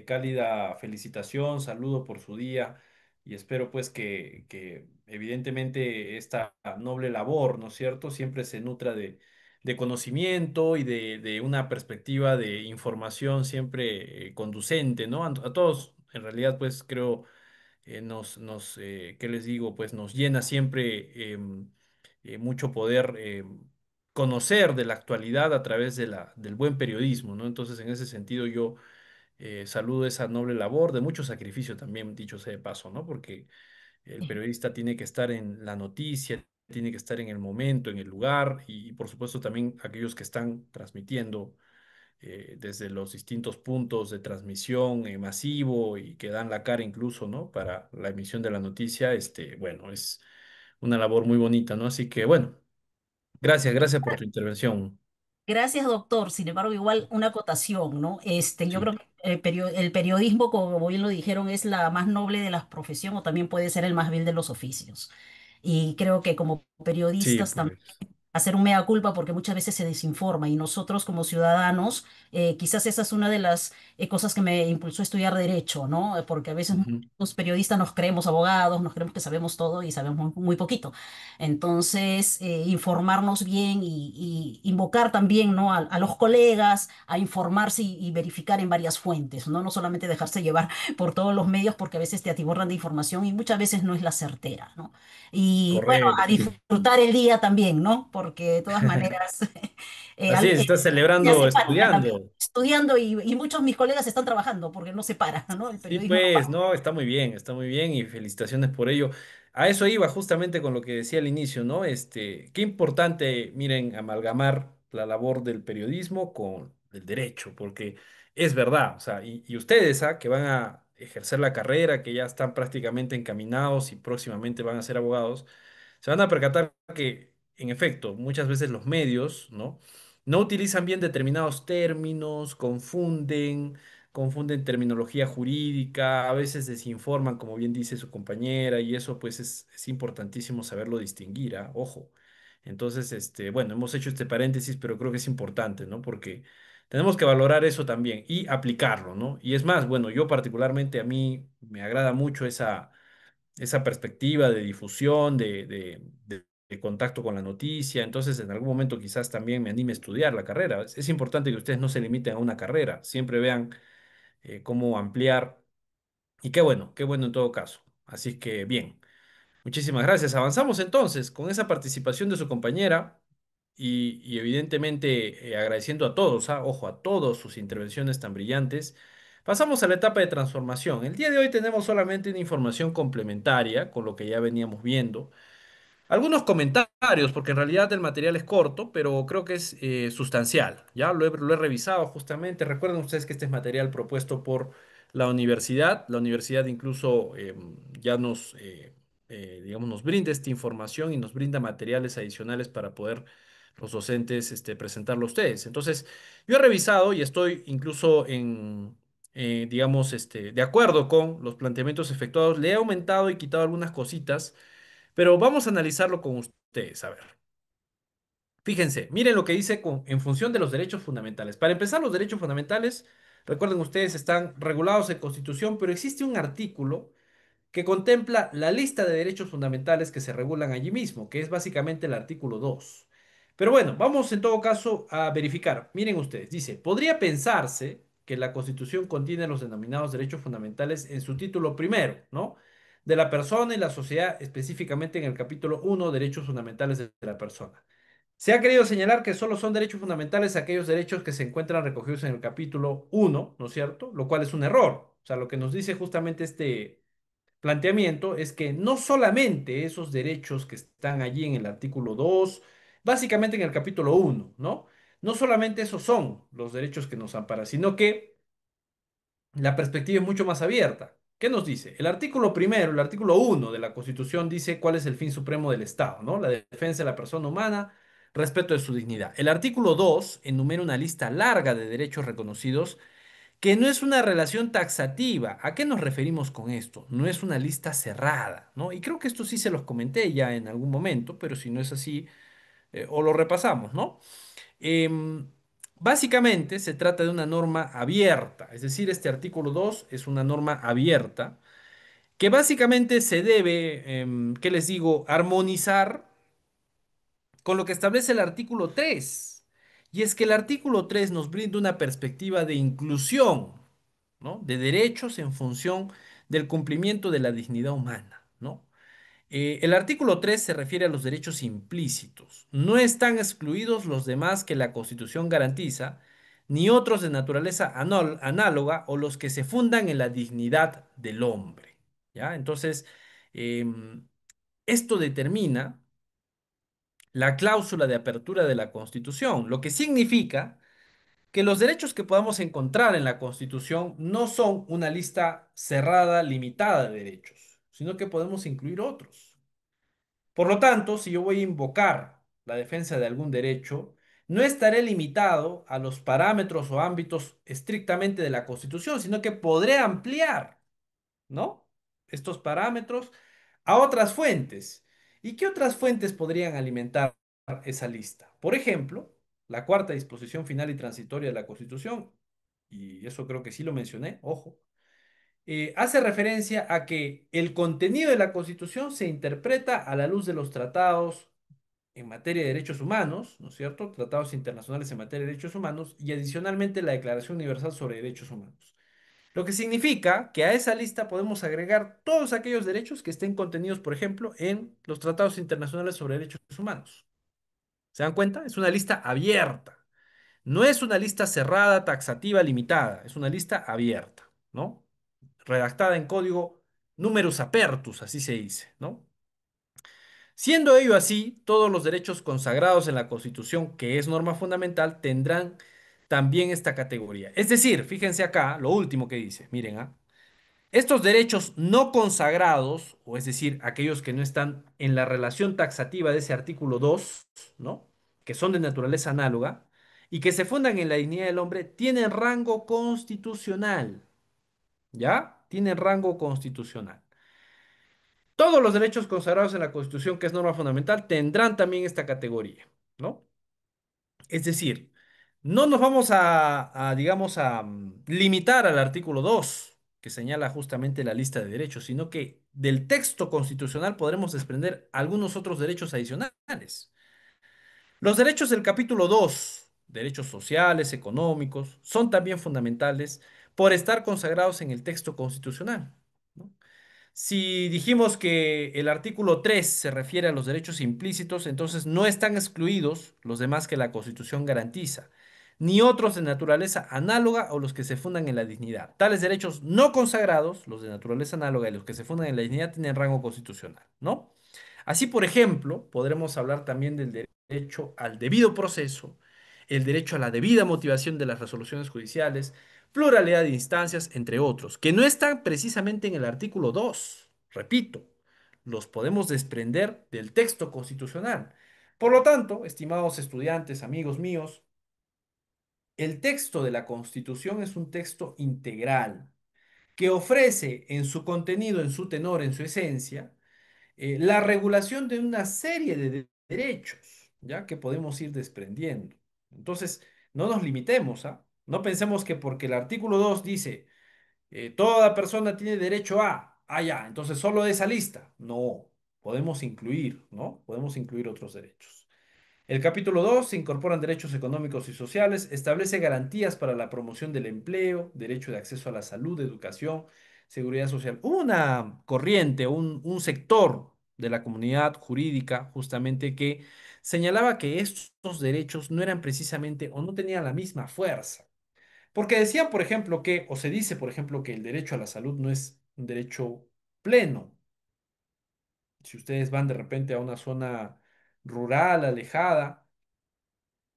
cálida felicitación, saludo por su día, y espero pues que evidentemente esta noble labor, ¿no es cierto?, siempre se nutra de conocimiento y de una perspectiva de información siempre conducente, ¿no? A todos, en realidad, pues creo ¿qué les digo? Pues nos llena siempre mucho poder conocer de la actualidad a través de del buen periodismo, ¿no? Entonces, en ese sentido, yo saludo esa noble labor de mucho sacrificio también, dicho sea de paso, ¿no? Porque el periodista tiene que estar en la noticia, tiene que estar en el momento, en el lugar y por supuesto también aquellos que están transmitiendo desde los distintos puntos de transmisión masivo y que dan la cara incluso, ¿no? Para la emisión de la noticia, bueno, es una labor muy bonita, ¿no? Así que, bueno, gracias por tu intervención. Gracias, doctor. Sin embargo, igual una acotación, ¿no? Yo Sí, creo que el periodismo, como bien lo dijeron, es la más noble de las profesiones o también puede ser el más vil de los oficios. Y creo que como sí, periodistas también pues. hacer un mea culpa porque muchas veces se desinforma y nosotros como ciudadanos, quizás esa es una de las cosas que me impulsó a estudiar derecho, ¿no? Porque a veces Ujú. los periodistas nos creemos abogados, nos creemos que sabemos todo y sabemos muy poquito. Entonces, informarnos bien y invocar también, ¿no? A los colegas a informarse y verificar en varias fuentes, ¿no? No solamente dejarse llevar por todos los medios porque a veces te atiborran de información y muchas veces no es la certera, ¿no? Y bueno, a Correcto. disfrutar el día también, ¿no? Porque de todas maneras, Así es, estás ya celebrando se para también estudiando. estudiando y muchos de mis colegas están trabajando porque no se para, ¿no? El Sí, periodismo no pues, para. no, está muy bien y felicitaciones por ello. A eso iba justamente con lo que decía al inicio, ¿no? Qué importante, miren, amalgamar la labor del periodismo con el derecho, porque es verdad, o sea, y ustedes, ¿ah? Que van a ejercer la carrera, que ya están prácticamente encaminados y próximamente van a ser abogados, se van a percatar que, en efecto, muchas veces los medios, ¿no? No utilizan bien determinados términos, confunden terminología jurídica, a veces desinforman, como bien dice su compañera, y eso pues es importantísimo saberlo distinguir, ¿ah? Ojo. Entonces, bueno, hemos hecho este paréntesis, pero creo que es importante, ¿no? Porque tenemos que valorar eso también y aplicarlo, ¿no? Y es más, bueno, yo particularmente a mí me agrada mucho esa perspectiva de difusión, de contacto con la noticia. Entonces, en algún momento quizás también me anime a estudiar la carrera. Es importante que ustedes no se limiten a una carrera, siempre vean cómo ampliar. Y qué bueno en todo caso. Así que bien, muchísimas gracias. Avanzamos entonces con esa participación de su compañera y evidentemente agradeciendo a todos, ojo, a todos sus intervenciones tan brillantes. Pasamos a la etapa de transformación. El día de hoy tenemos solamente una información complementaria con lo que ya veníamos viendo. Algunos comentarios, porque en realidad el material es corto, pero creo que es sustancial. Ya lo he revisado justamente. Recuerden ustedes que este es material propuesto por la universidad. La universidad incluso ya digamos, nos brinda esta información y nos brinda materiales adicionales para poder los docentes presentarlo a ustedes. Entonces, yo he revisado y estoy incluso digamos, de acuerdo con los planteamientos efectuados. Le he aumentado y quitado algunas cositas pero vamos a analizarlo con ustedes. A ver, fíjense, miren lo que dice en función de los derechos fundamentales. Para empezar, los derechos fundamentales, recuerden ustedes, están regulados en Constitución, pero existe un artículo que contempla la lista de derechos fundamentales que se regulan allí mismo, que es básicamente el artículo 2. Pero bueno, vamos en todo caso a verificar. Miren ustedes, dice, podría pensarse que la Constitución contiene los denominados derechos fundamentales en su título primero, ¿no? De la persona y la sociedad, específicamente en el capítulo 1, derechos fundamentales de la persona. Se ha querido señalar que solo son derechos fundamentales aquellos derechos que se encuentran recogidos en el capítulo 1, ¿no es cierto? Lo cual es un error. O sea, lo que nos dice justamente este planteamiento es que no solamente esos derechos que están allí en el artículo 2, básicamente en el capítulo 1, ¿no? No solamente esos son los derechos que nos amparan, sino que la perspectiva es mucho más abierta. ¿Qué nos dice? El artículo primero, el artículo 1 de la Constitución dice cuál es el fin supremo del Estado, ¿no? La defensa de la persona humana, respeto de su dignidad. El artículo 2 enumera una lista larga de derechos reconocidos que no es una relación taxativa. ¿A qué nos referimos con esto? No es una lista cerrada, ¿no? Y creo que esto sí se los comenté ya en algún momento, pero si no es así, o lo repasamos, ¿no? Em, Básicamente se trata de una norma abierta, es decir, este artículo 2 es una norma abierta que básicamente se debe, ¿qué les digo?, armonizar con lo que establece el artículo 3. Y es que el artículo 3 nos brinda una perspectiva de inclusión, ¿no? De derechos en función del cumplimiento de la dignidad humana, ¿no? El artículo 3 se refiere a los derechos implícitos. No están excluidos los demás que la Constitución garantiza, ni otros de naturaleza análoga o los que se fundan en la dignidad del hombre, ¿ya? Entonces, esto determina la cláusula de apertura de la Constitución, lo que significa que los derechos que podamos encontrar en la Constitución no son una lista cerrada, limitada de derechos, sino que podemos incluir otros. Por lo tanto, si yo voy a invocar la defensa de algún derecho, no estaré limitado a los parámetros o ámbitos estrictamente de la Constitución, sino que podré ampliar, ¿no? Estos parámetros a otras fuentes. ¿Y qué otras fuentes podrían alimentar esa lista? Por ejemplo, la cuarta disposición final y transitoria de la Constitución, y eso creo que sí lo mencioné, ojo, hace referencia a que el contenido de la Constitución se interpreta a la luz de los tratados en materia de derechos humanos, ¿no es cierto? Tratados internacionales en materia de derechos humanos y adicionalmente la Declaración Universal sobre Derechos Humanos. Lo que significa que a esa lista podemos agregar todos aquellos derechos que estén contenidos, por ejemplo, en los tratados internacionales sobre derechos humanos. ¿Se dan cuenta? Es una lista abierta. No es una lista cerrada, taxativa, limitada. Es una lista abierta, ¿no? Redactada en código numerus apertus, así se dice, ¿no? Siendo ello así, todos los derechos consagrados en la Constitución, que es norma fundamental, tendrán también esta categoría. Es decir, fíjense acá, lo último que dice, miren, ¿ah? Estos derechos no consagrados, o es decir, aquellos que no están en la relación taxativa de ese artículo 2, ¿no? Que son de naturaleza análoga y que se fundan en la dignidad del hombre, tienen rango constitucional, ¿ya? Tienen rango constitucional. Todos los derechos consagrados en la Constitución, que es norma fundamental, tendrán también esta categoría, ¿no? Es decir, no nos vamos digamos, limitar al artículo 2 que señala justamente la lista de derechos, sino que del texto constitucional podremos desprender algunos otros derechos adicionales. Los derechos del capítulo 2, derechos sociales, económicos, son también fundamentales por estar consagrados en el texto constitucional, ¿no? Si dijimos que el artículo 3 se refiere a los derechos implícitos, entonces no están excluidos los demás que la Constitución garantiza, ni otros de naturaleza análoga o los que se fundan en la dignidad. Tales derechos no consagrados, los de naturaleza análoga y los que se fundan en la dignidad, tienen rango constitucional, ¿no? Así, por ejemplo, podremos hablar también del derecho al debido proceso, el derecho a la debida motivación de las resoluciones judiciales, pluralidad de instancias, entre otros, que no están precisamente en el artículo 2. Repito, los podemos desprender del texto constitucional. Por lo tanto, estimados estudiantes, amigos míos, el texto de la Constitución es un texto integral que ofrece en su contenido, en su tenor, en su esencia, la regulación de una serie de derechos, ¿ya? Que podemos ir desprendiendo. Entonces, no nos limitemos, ¿ah? No pensemos que porque el artículo 2 dice, toda persona tiene derecho ya, entonces solo de esa lista. No, podemos incluir, ¿no? Podemos incluir otros derechos. El capítulo 2 se incorporan derechos económicos y sociales, establece garantías para la promoción del empleo, derecho de acceso a la salud, educación, seguridad social. Hubo una corriente, un sector de la comunidad jurídica justamente que señalaba que estos derechos no eran precisamente o no tenían la misma fuerza. Porque decían, por ejemplo, o se dice, por ejemplo, que el derecho a la salud no es un derecho pleno. Si ustedes van de repente a una zona rural, alejada,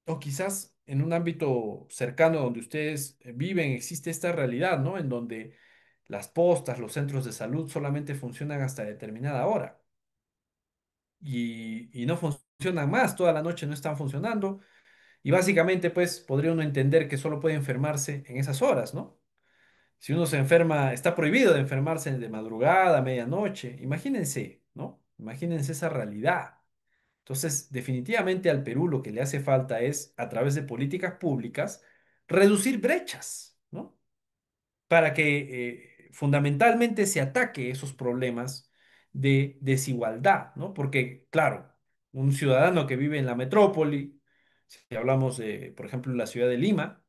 o quizás en un ámbito cercano donde ustedes viven, existe esta realidad, ¿no? En donde las postas, los centros de salud solamente funcionan hasta determinada hora y no funcionan más, toda la noche no están funcionando y básicamente pues podría uno entender que solo puede enfermarse en esas horas, ¿no? Si uno se enferma, está prohibido de enfermarse de madrugada, a medianoche, imagínense, ¿no? Imagínense esa realidad. Entonces, definitivamente al Perú lo que le hace falta es, a través de políticas públicas, reducir brechas, ¿no? Para que fundamentalmente se ataque esos problemas de desigualdad, ¿no? Porque, claro, un ciudadano que vive en la metrópoli, si hablamos de, por ejemplo, la ciudad de Lima,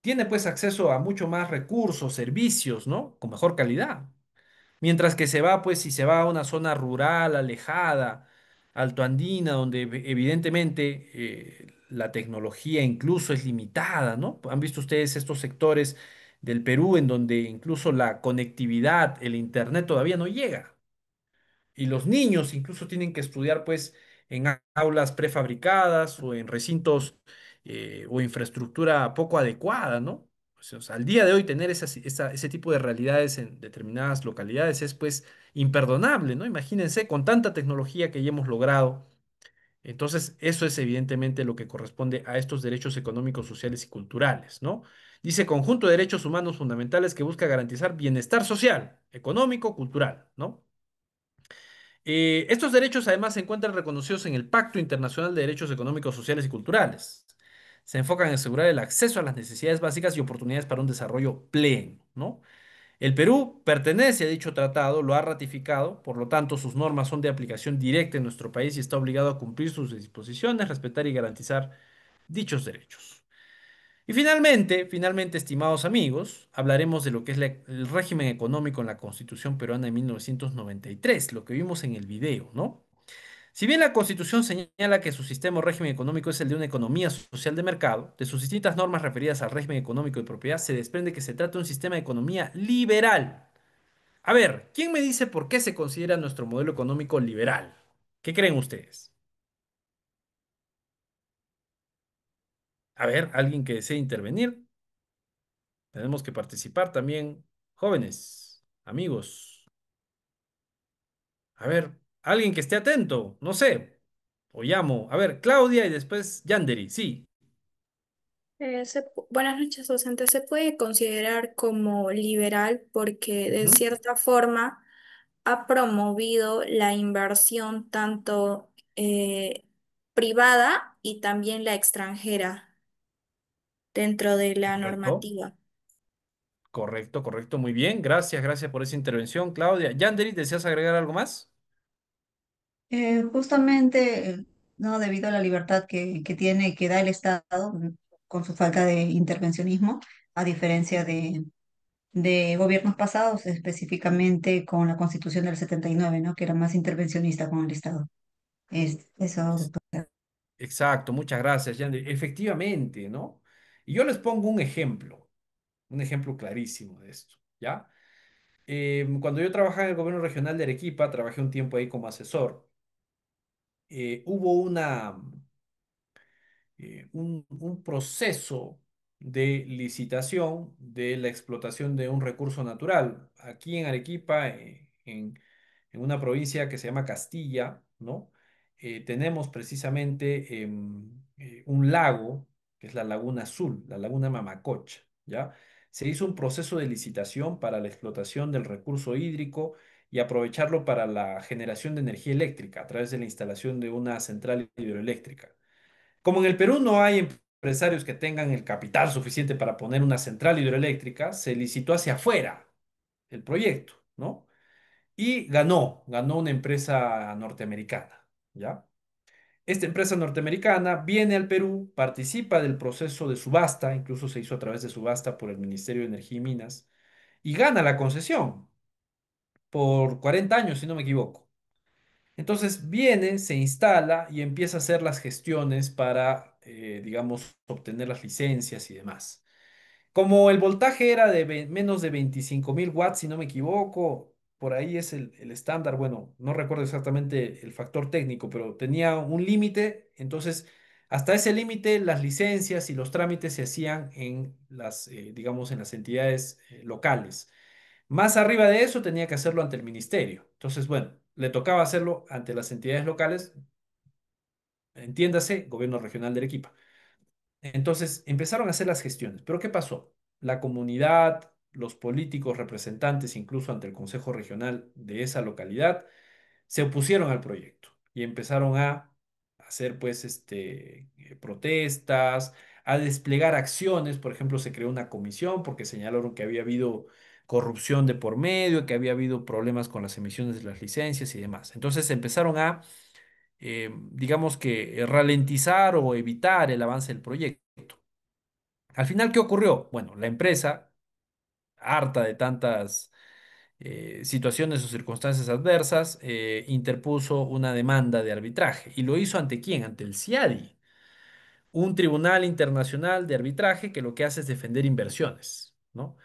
tiene pues acceso a mucho más recursos, servicios, ¿no? Con mejor calidad. Mientras que se va, pues, si se va a una zona rural, alejada, altoandina, donde evidentemente la tecnología incluso es limitada, ¿no? Han visto ustedes estos sectores del Perú en donde incluso la conectividad, el internet todavía no llega. Y los niños incluso tienen que estudiar, pues, en aulas prefabricadas o en recintos o infraestructura poco adecuada, ¿no? O sea, al día de hoy tener ese tipo de realidades en determinadas localidades es pues imperdonable, ¿no? Imagínense con tanta tecnología que ya hemos logrado. Entonces, eso es evidentemente lo que corresponde a estos derechos económicos, sociales y culturales, ¿no? Dice conjunto de derechos humanos fundamentales que busca garantizar bienestar social, económico, cultural, ¿no? Estos derechos además se encuentran reconocidos en el Pacto Internacional de Derechos Económicos, Sociales y Culturales. Se enfocan en asegurar el acceso a las necesidades básicas y oportunidades para un desarrollo pleno, ¿no? El Perú pertenece a dicho tratado, lo ha ratificado, por lo tanto sus normas son de aplicación directa en nuestro país y está obligado a cumplir sus disposiciones, respetar y garantizar dichos derechos. Y finalmente, estimados amigos, hablaremos de lo que es el régimen económico en la Constitución peruana de 1993, lo que vimos en el video, ¿no? Si bien la Constitución señala que su sistema o régimen económico es el de una economía social de mercado, de sus distintas normas referidas al régimen económico de propiedad se desprende que se trata de un sistema de economía liberal. A ver, ¿quién me dice por qué se considera nuestro modelo económico liberal? ¿Qué creen ustedes? A ver, alguien que desee intervenir. Tenemos que participar también, jóvenes, amigos. A ver, alguien que esté atento, no sé. O llamo. A ver, Claudia y después Yanderi, sí. Buenas noches, docente. Se puede considerar como liberal porque de Ujú. cierta forma ha promovido la inversión tanto privada y también la extranjera dentro de la Correcto, normativa. correcto, muy bien. Gracias por esa intervención, Claudia. Yanderi, ¿deseas agregar algo más? Justamente, ¿no? Debido a la libertad que tiene, que da el Estado con su falta de intervencionismo, a diferencia de gobiernos pasados, específicamente con la Constitución del 79, ¿no? Que era más intervencionista con el Estado. Eso, doctor. Exacto, muchas gracias, Yanderi. Efectivamente, ¿no? Y yo les pongo un ejemplo clarísimo de esto, ¿ya? Cuando yo trabajaba en el gobierno regional de Arequipa, trabajé un tiempo ahí como asesor, hubo un proceso de licitación de la explotación de un recurso natural. Aquí en Arequipa, en una provincia que se llama Castilla, ¿no? Tenemos precisamente un lago, que es la Laguna Azul, la Laguna Mamacocha, ¿ya? Se hizo un proceso de licitación para la explotación del recurso hídrico y aprovecharlo para la generación de energía eléctrica a través de la instalación de una central hidroeléctrica. Como en el Perú no hay empresarios que tengan el capital suficiente para poner una central hidroeléctrica, se licitó hacia afuera el proyecto, ¿no? Y ganó una empresa norteamericana, ¿ya? Esta empresa norteamericana viene al Perú, participa del proceso de subasta, incluso se hizo a través de subasta por el Ministerio de Energía y Minas, y gana la concesión por 40 años, si no me equivoco. Entonces viene, se instala y empieza a hacer las gestiones para, digamos, obtener las licencias y demás. Como el voltaje era de menos de 25.000 watts, si no me equivoco, por ahí es el estándar, bueno, no recuerdo exactamente el factor técnico, pero tenía un límite, entonces hasta ese límite las licencias y los trámites se hacían en digamos, en las entidades locales. Más arriba de eso tenía que hacerlo ante el ministerio. Entonces, bueno, le tocaba hacerlo ante las entidades locales, entiéndase, gobierno regional de Arequipa. Entonces empezaron a hacer las gestiones. Pero ¿qué pasó? La comunidad, los políticos representantes, incluso ante el Consejo Regional de esa localidad, se opusieron al proyecto y empezaron a hacer pues protestas, a desplegar acciones. Por ejemplo, se creó una comisión porque señalaron que había habido corrupción de por medio, que había habido problemas con las emisiones de las licencias y demás. Entonces empezaron a, digamos que, ralentizar o evitar el avance del proyecto. Al final, ¿qué ocurrió? Bueno, la empresa, harta de tantas situaciones o circunstancias adversas, interpuso una demanda de arbitraje. ¿Y lo hizo ante quién? Ante el CIADI, un tribunal internacional de arbitraje que lo que hace es defender inversiones, ¿no?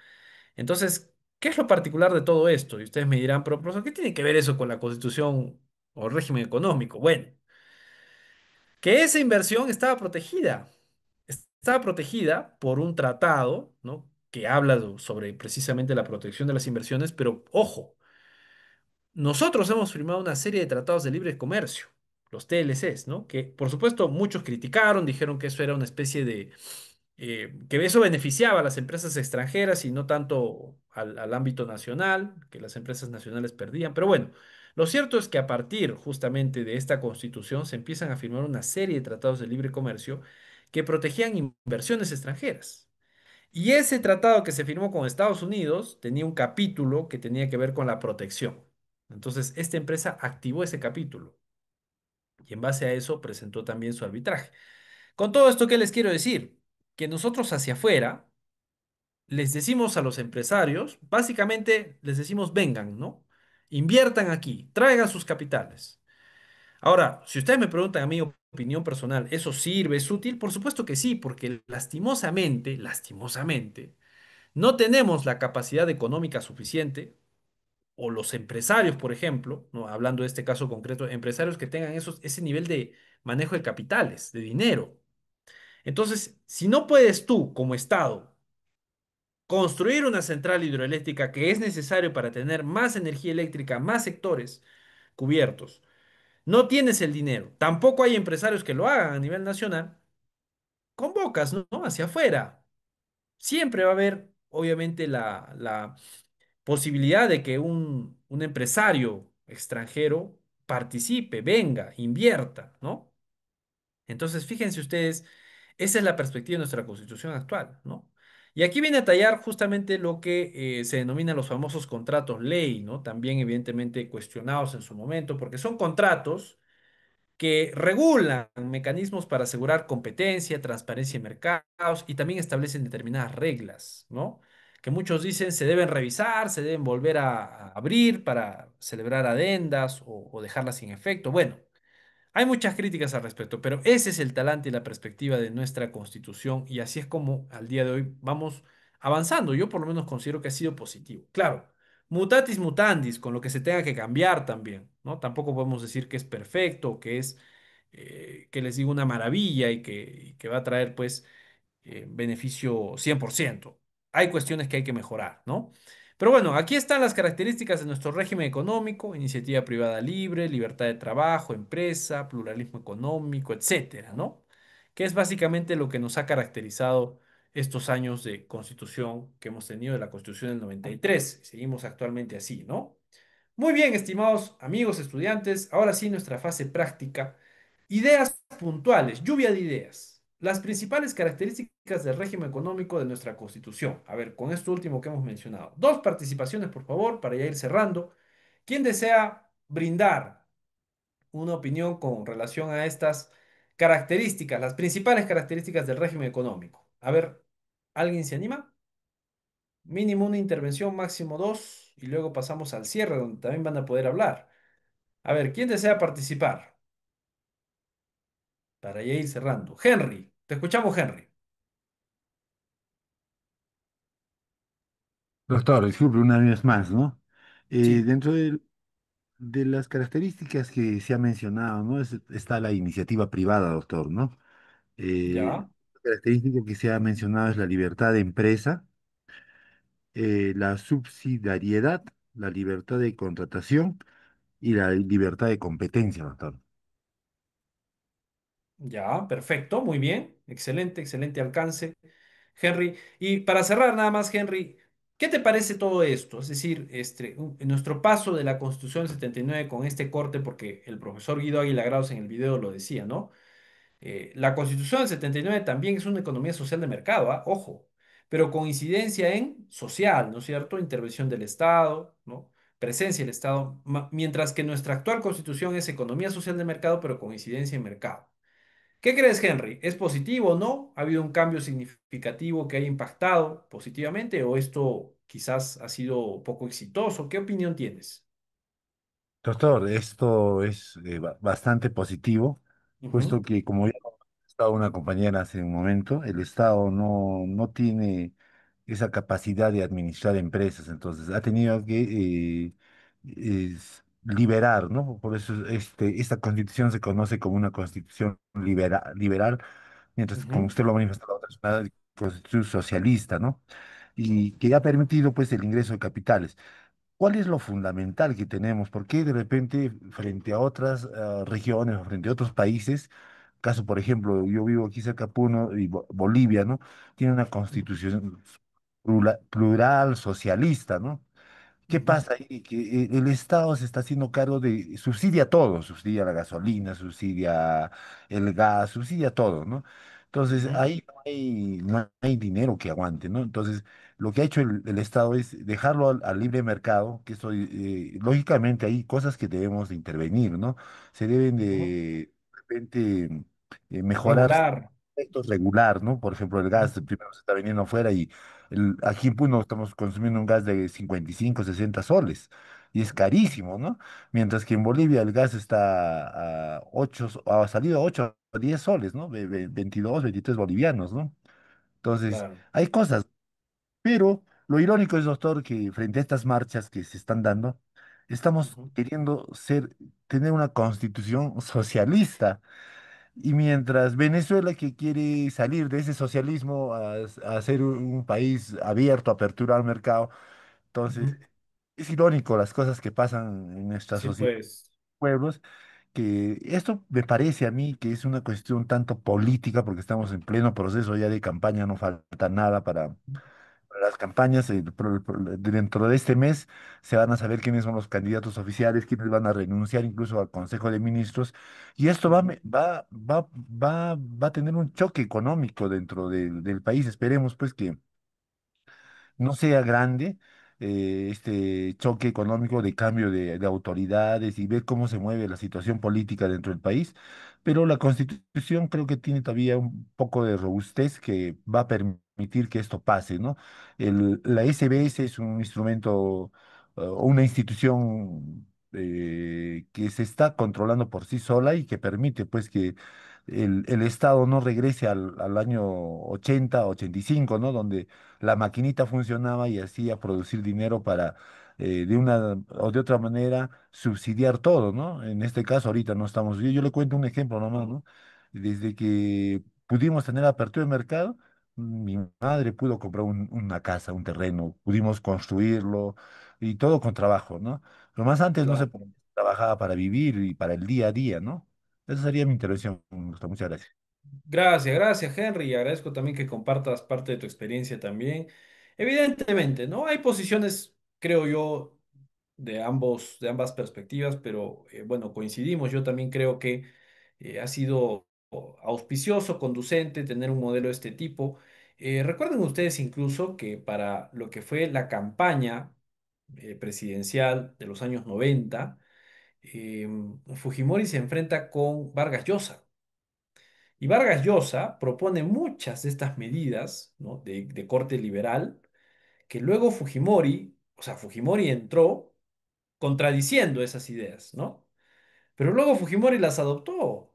Entonces, ¿qué es lo particular de todo esto? Y ustedes me dirán, pero profesor, ¿qué tiene que ver eso con la Constitución o el régimen económico? Bueno. que esa inversión estaba protegida por un tratado, ¿no? Que habla sobre precisamente la protección de las inversiones, pero ojo, nosotros hemos firmado una serie de tratados de libre comercio, los TLCs, ¿no? Que por supuesto muchos criticaron, dijeron que eso era una especie de, que eso beneficiaba a las empresas extranjeras y no tanto al ámbito nacional, que las empresas nacionales perdían. Pero bueno, lo cierto es que a partir justamente de esta constitución se empiezan a firmar una serie de tratados de libre comercio que protegían inversiones extranjeras. Y ese tratado que se firmó con Estados Unidos tenía un capítulo que tenía que ver con la protección. Entonces, esta empresa activó ese capítulo y en base a eso presentó también su arbitraje. Con todo esto, ¿qué les quiero decir? Que nosotros hacia afuera les decimos a los empresarios, básicamente les decimos, vengan, ¿no? Inviertan aquí, traigan sus capitales. Ahora, si ustedes me preguntan a mi opinión personal, ¿eso sirve, es útil? Por supuesto que sí, porque lastimosamente, no tenemos la capacidad económica suficiente, o los empresarios, por ejemplo, ¿no? Hablando de este caso concreto, empresarios que tengan ese nivel de manejo de capitales, de dinero. Entonces, si no puedes tú, como Estado, construir una central hidroeléctrica que es necesario para tener más energía eléctrica, más sectores cubiertos, no tienes el dinero, tampoco hay empresarios que lo hagan a nivel nacional, convocas, ¿no? Hacia afuera. Siempre va a haber, obviamente, la posibilidad de que un empresario extranjero participe, venga, invierta, ¿no? Entonces, fíjense ustedes, esa es la perspectiva de nuestra constitución actual, ¿no? Y aquí viene a tallar justamente lo que se denomina los famosos contratos ley, ¿no? También evidentemente cuestionados en su momento, porque son contratos que regulan mecanismos para asegurar competencia, transparencia en mercados y también establecen determinadas reglas, ¿no? Que muchos dicen se deben revisar, se deben volver a abrir para celebrar adendas o dejarlas sin efecto. Bueno, hay muchas críticas al respecto, pero ese es el talante y la perspectiva de nuestra Constitución y así es como al día de hoy vamos avanzando. Yo por lo menos considero que ha sido positivo. Claro, mutatis mutandis, con lo que se tenga que cambiar también, ¿no? Tampoco podemos decir que es perfecto, que es, que les digo, una maravilla y que va a traer pues beneficio 100%. Hay cuestiones que hay que mejorar, ¿no? Pero bueno, aquí están las características de nuestro régimen económico: iniciativa privada libre, libertad de trabajo, empresa, pluralismo económico, etcétera, ¿no? Que es básicamente lo que nos ha caracterizado estos años de constitución que hemos tenido de la Constitución del 93. Seguimos actualmente así, ¿no? Muy bien, estimados amigos estudiantes, ahora sí nuestra fase práctica. Ideas puntuales, lluvia de ideas. Las principales características del régimen económico de nuestra Constitución. A ver, con esto último que hemos mencionado. Dos participaciones, por favor, para ya ir cerrando. ¿Quién desea brindar una opinión con relación a estas características, las principales características del régimen económico? A ver, ¿alguien se anima? Mínimo una intervención, máximo dos, y luego pasamos al cierre, donde también van a poder hablar. A ver, ¿quién desea participar? Para ya ir cerrando. Henry, te escuchamos, Henry. Doctor, disculpe una vez más, ¿no? Sí, Dentro de las características que se ha mencionado, ¿no? Está la iniciativa privada, doctor, ¿no? ya, La característica que se ha mencionado es la libertad de empresa, la subsidiariedad, la libertad de contratación y la libertad de competencia, doctor. ya, perfecto, muy bien. Excelente, excelente alcance, Henry. Y para cerrar nada más, Henry, ¿qué te parece todo esto? Es decir, en nuestro paso de la Constitución del 79 con este corte, porque el profesor Guido Águila Graus en el video lo decía, ¿no? La Constitución del 79 también es una economía social de mercado, ¿ah? Ojo, pero con incidencia en social, ¿no es cierto? Intervención del Estado, ¿no? Presencia del Estado, mientras que nuestra actual Constitución es economía social de mercado, pero con incidencia en mercado. ¿Qué crees, Henry? ¿Es positivo o no? ¿Ha habido un cambio significativo que haya impactado positivamente o esto quizás ha sido poco exitoso? ¿Qué opinión tienes? Doctor, esto es bastante positivo, Ujú. puesto que, como ya estaba una compañera hace un momento, el Estado no tiene esa capacidad de administrar empresas, entonces ha tenido que liberar, ¿no? Por eso esta constitución se conoce como una constitución liberal, mientras, como Ujú, usted lo ha manifestado, es una constitución socialista, ¿no? Y que ha permitido, pues, el ingreso de capitales. ¿Cuál es lo fundamental que tenemos? ¿Por qué de repente frente a otras regiones o frente a otros países, caso por ejemplo, yo vivo aquí cerca de Puno y Bolivia, ¿no? Tiene una constitución plural, socialista, ¿no? ¿Qué ujú, pasa ahí? Que el Estado se está haciendo cargo de, subsidia todo, subsidia la gasolina, subsidia el gas, subsidia todo, ¿no? Entonces ujú, ahí no hay dinero que aguante, ¿no? Entonces lo que ha hecho el Estado es dejarlo al libre mercado, que esto, lógicamente hay cosas que debemos de intervenir, ¿no? Se deben ujú. de repente mejorar Regular. aspectos regular, ¿no? Por ejemplo, el gas Ujú, primero se está vendiendo afuera y aquí en Puno estamos consumiendo un gas de 55, 60 soles y es carísimo, ¿no? Mientras que en Bolivia el gas está a 8, ha salido a 8 o 10 soles, ¿no? 22, 23 bolivianos, ¿no? Entonces, claro. hay cosas, pero lo irónico es, doctor, que frente a estas marchas que se están dando, estamos Ujú, queriendo tener una constitución socialista. Y mientras Venezuela que quiere salir de ese socialismo a ser un país abierto, apertura al mercado, entonces ujú. es irónico las cosas que pasan en nuestra Sí, sociedad, pues. pueblos, que esto me parece a mí que es una cuestión tanto política, porque estamos en pleno proceso ya de campaña, no falta nada para las campañas. Dentro de este mes se van a saber quiénes son los candidatos oficiales, quiénes van a renunciar incluso al Consejo de Ministros, y esto Ujú, va a tener un choque económico dentro del país. Esperemos pues que no sea grande este choque económico de cambio de autoridades y ver cómo se mueve la situación política dentro del país, pero la Constitución creo que tiene todavía un poco de robustez que va a permitir que esto pase, ¿no? La SBS es un instrumento o una institución que se está controlando por sí sola y que permite pues que el Estado no regrese al año 80, 85, ¿no? Donde la maquinita funcionaba y hacía producir dinero para, de una o de otra manera, subsidiar todo, ¿no? En este caso, ahorita no estamos. Yo le cuento un ejemplo nomás, ¿no? Desde que pudimos tener apertura de mercado, mi madre pudo comprar una casa, un terreno, pudimos construirlo y todo con trabajo, ¿no? Lo más antes no se claro. trabajaba para vivir y para el día a día, ¿no? Esa sería mi intervención. Muchas gracias. Gracias, gracias, Henry. Y agradezco también que compartas parte de tu experiencia también. Evidentemente, ¿no? Hay posiciones, creo yo, de ambas perspectivas, pero bueno, coincidimos. Yo también creo que ha sido auspicioso, conducente tener un modelo de este tipo. Recuerden ustedes incluso que para lo que fue la campaña presidencial de los años 90, Fujimori se enfrenta con Vargas Llosa. Y Vargas Llosa propone muchas de estas medidas, ¿no? de corte liberal, que luego Fujimori, o sea, Fujimori entró contradiciendo esas ideas, ¿no? Pero luego Fujimori las adoptó,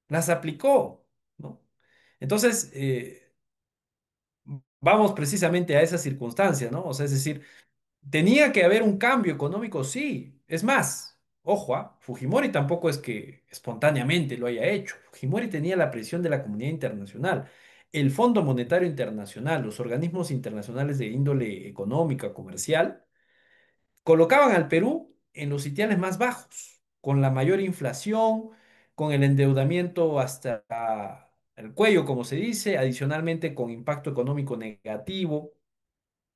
las aplicó, ¿no? Entonces, vamos precisamente a esa circunstancia, ¿no? O sea, es decir, tenía que haber un cambio económico, sí. Es más, ojo, Fujimori tampoco es que espontáneamente lo haya hecho. Fujimori tenía la presión de la comunidad internacional. El Fondo Monetario Internacional, los organismos internacionales de índole económica, comercial, colocaban al Perú en los sitiales más bajos, con la mayor inflación, con el endeudamiento hasta el cuello, como se dice, adicionalmente con impacto económico negativo.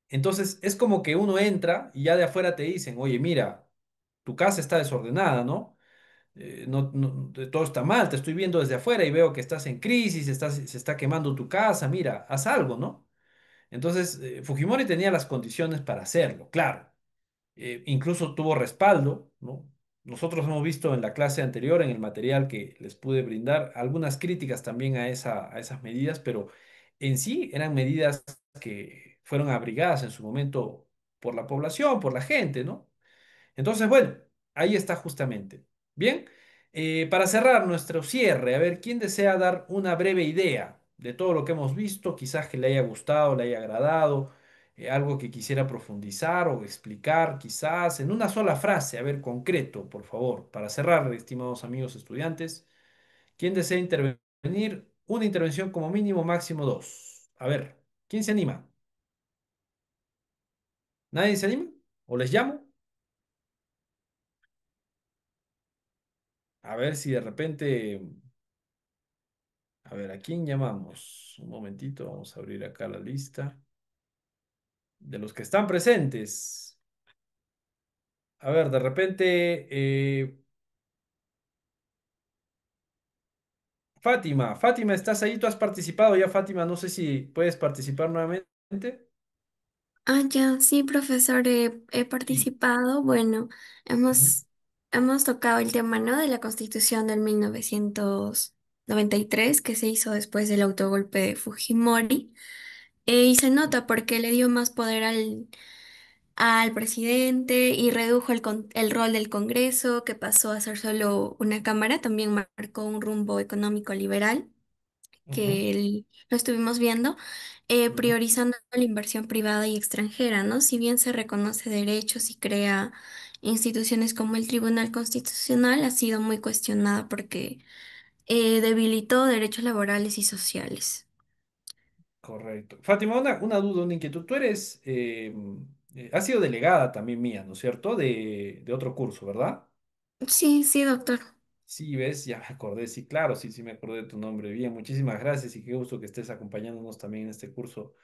Entonces es como que uno entra y ya de afuera te dicen, oye, mira, tu casa está desordenada, ¿no? Todo está mal, te estoy viendo desde afuera y veo que estás en crisis, se está quemando tu casa, mira, haz algo, ¿no? Entonces, Fujimori tenía las condiciones para hacerlo, claro. Incluso tuvo respaldo, ¿no? Nosotros hemos visto en la clase anterior, en el material que les pude brindar, algunas críticas también a esas medidas, pero en sí eran medidas que fueron abrigadas en su momento por la población, por la gente, ¿no? Entonces, bueno, ahí está justamente. Bien, para cerrar nuestro cierre, a ver, ¿quién desea dar una breve idea de todo lo que hemos visto? Quizás que le haya gustado, le haya agradado. algo que quisiera profundizar o explicar, quizás en una sola frase, a ver, concreto, por favor, para cerrar, estimados amigos estudiantes. ¿Quién desea intervenir? Una intervención como mínimo, máximo dos. A ver, ¿quién se anima? ¿Nadie se anima? ¿O les llamo? A ver si de repente... A ver, ¿a quién llamamos? Un momentito, vamos a abrir acá la lista de los que están presentes. A ver, de repente, Fátima, Fátima, ¿estás ahí? ¿Tú has participado ya, Fátima? No sé si puedes participar nuevamente. Ah, ya, sí, profesor, he Sí. participado. Bueno, Ujú, hemos tocado el tema, ¿no? De la Constitución del 1993 que se hizo después del autogolpe de Fujimori. Y se nota porque le dio más poder al presidente y redujo el rol del Congreso, que pasó a ser solo una cámara. También marcó un rumbo económico liberal ujú, que lo estuvimos viendo, ujú. priorizando la inversión privada y extranjera, ¿no? Si bien se reconoce derechos y crea instituciones como el Tribunal Constitucional, ha sido muy cuestionada porque debilitó derechos laborales y sociales. Correcto. Fátima, una duda, una inquietud. Tú eres, has sido delegada también mía, ¿no es cierto? De otro curso, ¿verdad? Sí, sí, doctor. Sí, ves, ya me acordé, sí, claro, sí, sí me acordé de tu nombre. Bien, muchísimas gracias y qué gusto que estés acompañándonos también en este curso.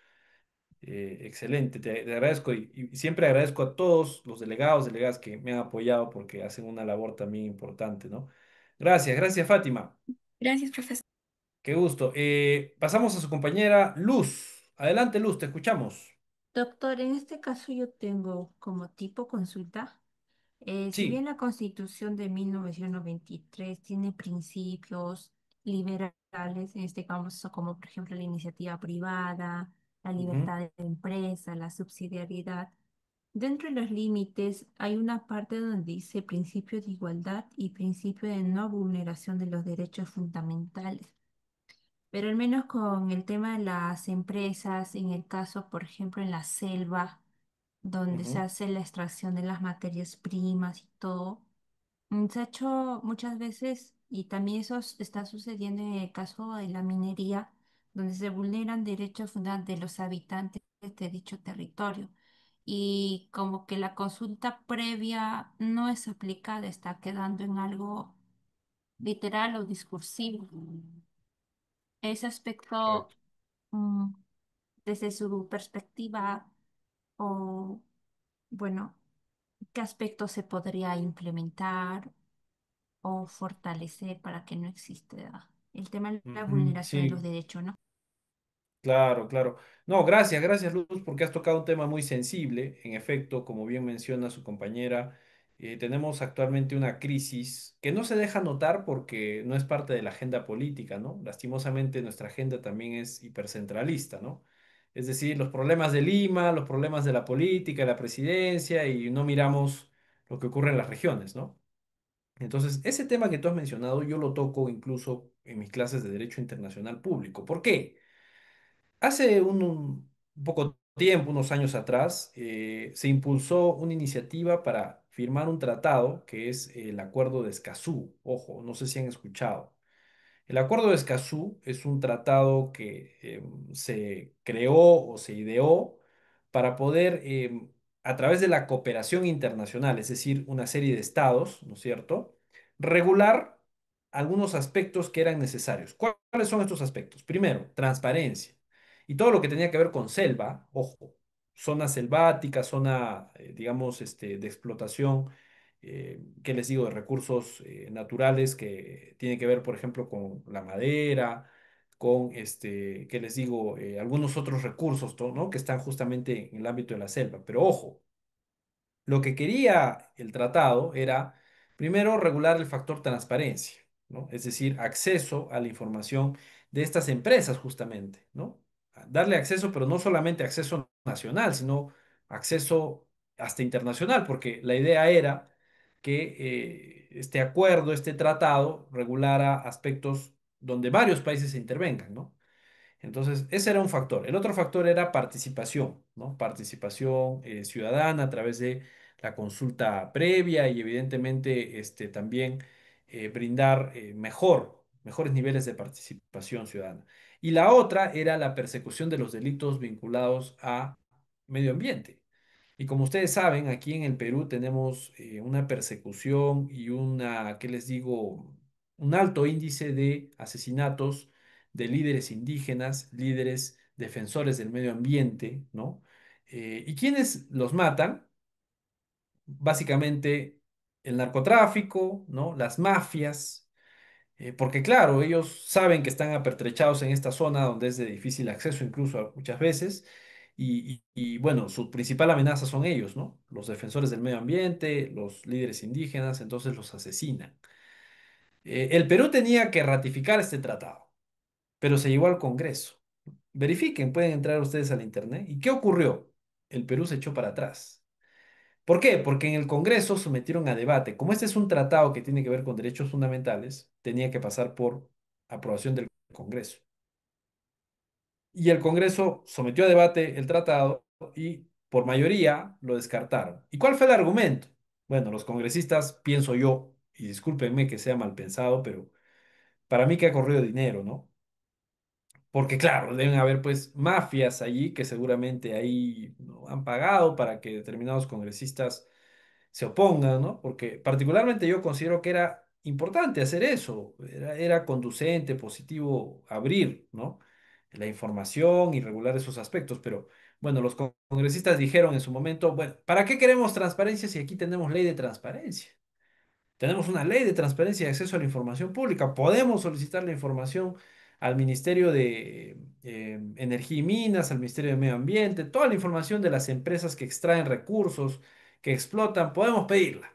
Excelente, te agradezco y siempre agradezco a todos los delegados, delegadas que me han apoyado porque hacen una labor también importante, ¿no? Gracias, gracias, Fátima. Gracias, profesor. Qué gusto. Pasamos a su compañera Luz. Adelante, Luz, te escuchamos. Doctor, en este caso yo tengo como tipo consulta. Si bien Sí. la Constitución de 1993 tiene principios liberales, en este caso como por ejemplo la iniciativa privada, la Ujú, libertad de empresa, la subsidiariedad, dentro de los límites hay una parte donde dice principio de igualdad y principio de no vulneración de los derechos fundamentales. Pero al menos con el tema de las empresas, en el caso, por ejemplo, en la selva, donde se ujú, hace la extracción de las materias primas y todo, se ha hecho muchas veces, y también está sucediendo en el caso de la minería, donde se vulneran derechos fundamentales de los habitantes de dicho territorio. Y como que la consulta previa no es aplicada, está quedando en algo literal o discursivo. Ese aspecto, correcto. mm, desde su perspectiva, o bueno, ¿qué aspecto se podría implementar o fortalecer para que no exista el tema de la Ujú, vulneración de los sí. derechos, ¿no? Claro, claro. No, gracias, gracias Luz, porque has tocado un tema muy sensible. En efecto, como bien menciona su compañera, tenemos actualmente una crisis que no se deja notar porque no es parte de la agenda política, ¿no? Lastimosamente nuestra agenda también es hipercentralista, ¿no? Es decir, los problemas de Lima, los problemas de la política, de la presidencia y no miramos lo que ocurre en las regiones, ¿no? Entonces, ese tema que tú has mencionado, yo lo toco incluso en mis clases de Derecho Internacional Público. ¿Por qué? Hace un poco tiempo, unos años atrás, se impulsó una iniciativa para firmar un tratado que es el Acuerdo de Escazú. Ojo, no sé si han escuchado. El Acuerdo de Escazú es un tratado que se creó o se ideó para poder, a través de la cooperación internacional, es decir, una serie de estados, ¿no es cierto?, regular algunos aspectos que eran necesarios. ¿Cuáles son estos aspectos? Primero, transparencia. Y todo lo que tenía que ver con selva, ojo, zona selvática, zona, digamos, de explotación, ¿qué les digo?, de recursos naturales que tiene que ver, por ejemplo, con la madera, con, ¿qué les digo?, algunos otros recursos, ¿no?, que están justamente en el ámbito de la selva. Pero ojo, lo que quería el tratado era, primero, regular el factor transparencia, ¿no? Es decir, acceso a la información de estas empresas, justamente, ¿no? Darle acceso, pero no solamente acceso nacional, sino acceso hasta internacional, porque la idea era que este acuerdo, este tratado, regulara aspectos donde varios países intervengan, ¿no? Entonces, ese era un factor. El otro factor era participación, ¿no? Participación ciudadana a través de la consulta previa y evidentemente también brindar mejores niveles de participación ciudadana. Y la otra era la persecución de los delitos vinculados a medio ambiente. Y como ustedes saben, aquí en el Perú tenemos una persecución y ¿qué les digo? Un alto índice de asesinatos de líderes indígenas, líderes defensores del medio ambiente, ¿no? ¿Y quiénes los matan? Básicamente el narcotráfico, ¿no? Las mafias, porque claro, ellos saben que están apertrechados en esta zona donde es de difícil acceso incluso muchas veces, y bueno, su principal amenaza son ellos, ¿no? Los defensores del medio ambiente, los líderes indígenas, entonces los asesinan. El Perú tenía que ratificar este tratado, pero se llevó al Congreso. Verifiquen, pueden entrar ustedes al internet. ¿Y qué ocurrió? El Perú se echó para atrás. ¿Por qué? Porque en el Congreso sometieron a debate. Como este es un tratado que tiene que ver con derechos fundamentales, tenía que pasar por aprobación del Congreso. Y el Congreso sometió a debate el tratado y por mayoría lo descartaron. ¿Y cuál fue el argumento? Bueno, los congresistas, pienso yo, y discúlpenme que sea mal pensado, pero para mí que ha corrido dinero, ¿no? Porque claro, deben haber pues mafias allí que seguramente ahí ¿no? han pagado para que determinados congresistas se opongan, ¿no? Porque particularmente yo considero que era importante hacer eso, era conducente, positivo abrir, ¿no? La información y regular esos aspectos, pero bueno, los congresistas dijeron en su momento, bueno, ¿para qué queremos transparencia si aquí tenemos ley de transparencia? Tenemos una ley de transparencia y acceso a la información pública. Podemos solicitar la información al Ministerio de Energía y Minas, al Ministerio de Medio Ambiente, toda la información de las empresas que extraen recursos, que explotan, podemos pedirla.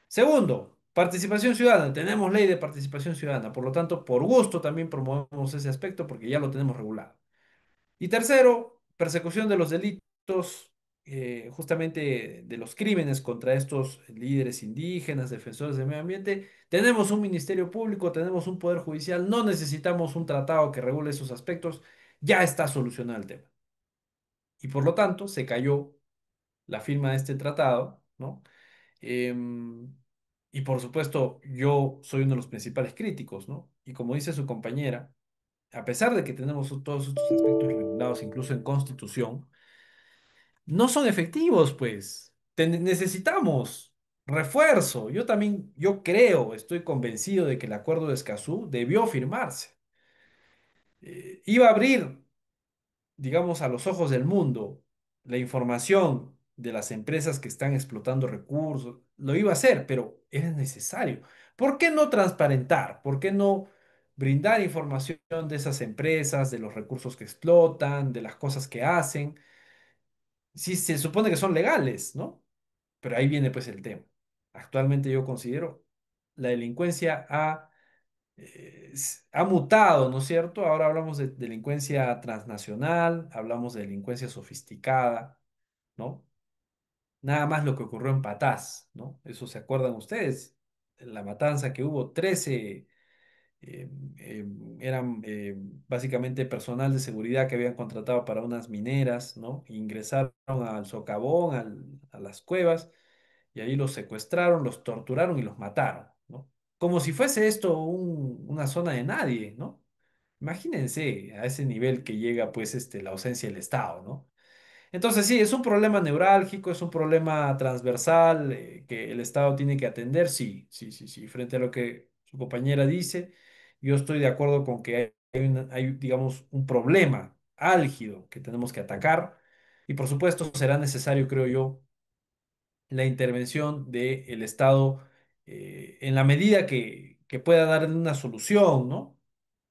Segundo, participación ciudadana. Tenemos ley de participación ciudadana, por lo tanto, por gusto también promovemos ese aspecto porque ya lo tenemos regulado. Y tercero, persecución de los delitos, justamente de los crímenes contra estos líderes indígenas, defensores del medio ambiente. Tenemos un ministerio público, tenemos un poder judicial, no necesitamos un tratado que regule esos aspectos, ya está solucionado el tema. Y por lo tanto, se cayó la firma de este tratado, ¿no? Em, y por supuesto, yo soy uno de los principales críticos, ¿no? Y como dice su compañera, a pesar de que tenemos todos estos aspectos regulados incluso en Constitución, no son efectivos, pues. Necesitamos refuerzo. Yo también, yo creo, estoy convencido de que el acuerdo de Escazú debió firmarse. Iba a abrir, digamos, a los ojos del mundo la información de las empresas que están explotando recursos. Lo iba a hacer, pero era necesario. ¿Por qué no transparentar? ¿Por qué no brindar información de esas empresas, de los recursos que explotan, de las cosas que hacen? Sí, se supone que son legales, ¿no? Pero ahí viene pues el tema. Actualmente yo considero la delincuencia ha mutado, ¿no es cierto? Ahora hablamos de delincuencia transnacional, hablamos de delincuencia sofisticada, ¿no? Nada más lo que ocurrió en Patás, ¿no? Eso se acuerdan ustedes, la matanza que hubo, 13 eh, eh, eran básicamente personal de seguridad que habían contratado para unas mineras, ¿no? Ingresaron al socavón, a las cuevas, y ahí los secuestraron, los torturaron y los mataron, ¿no? Como si fuese esto una zona de nadie, ¿no? Imagínense a ese nivel que llega, pues, la ausencia del Estado, ¿no? Entonces, sí, es un problema neurálgico, es un problema transversal que el Estado tiene que atender, sí, sí, sí, sí. Frente a lo que su compañera dice, yo estoy de acuerdo con que hay, digamos, un problema álgido que tenemos que atacar y por supuesto será necesario, creo yo, la intervención del Estado en la medida que pueda dar una solución, ¿no?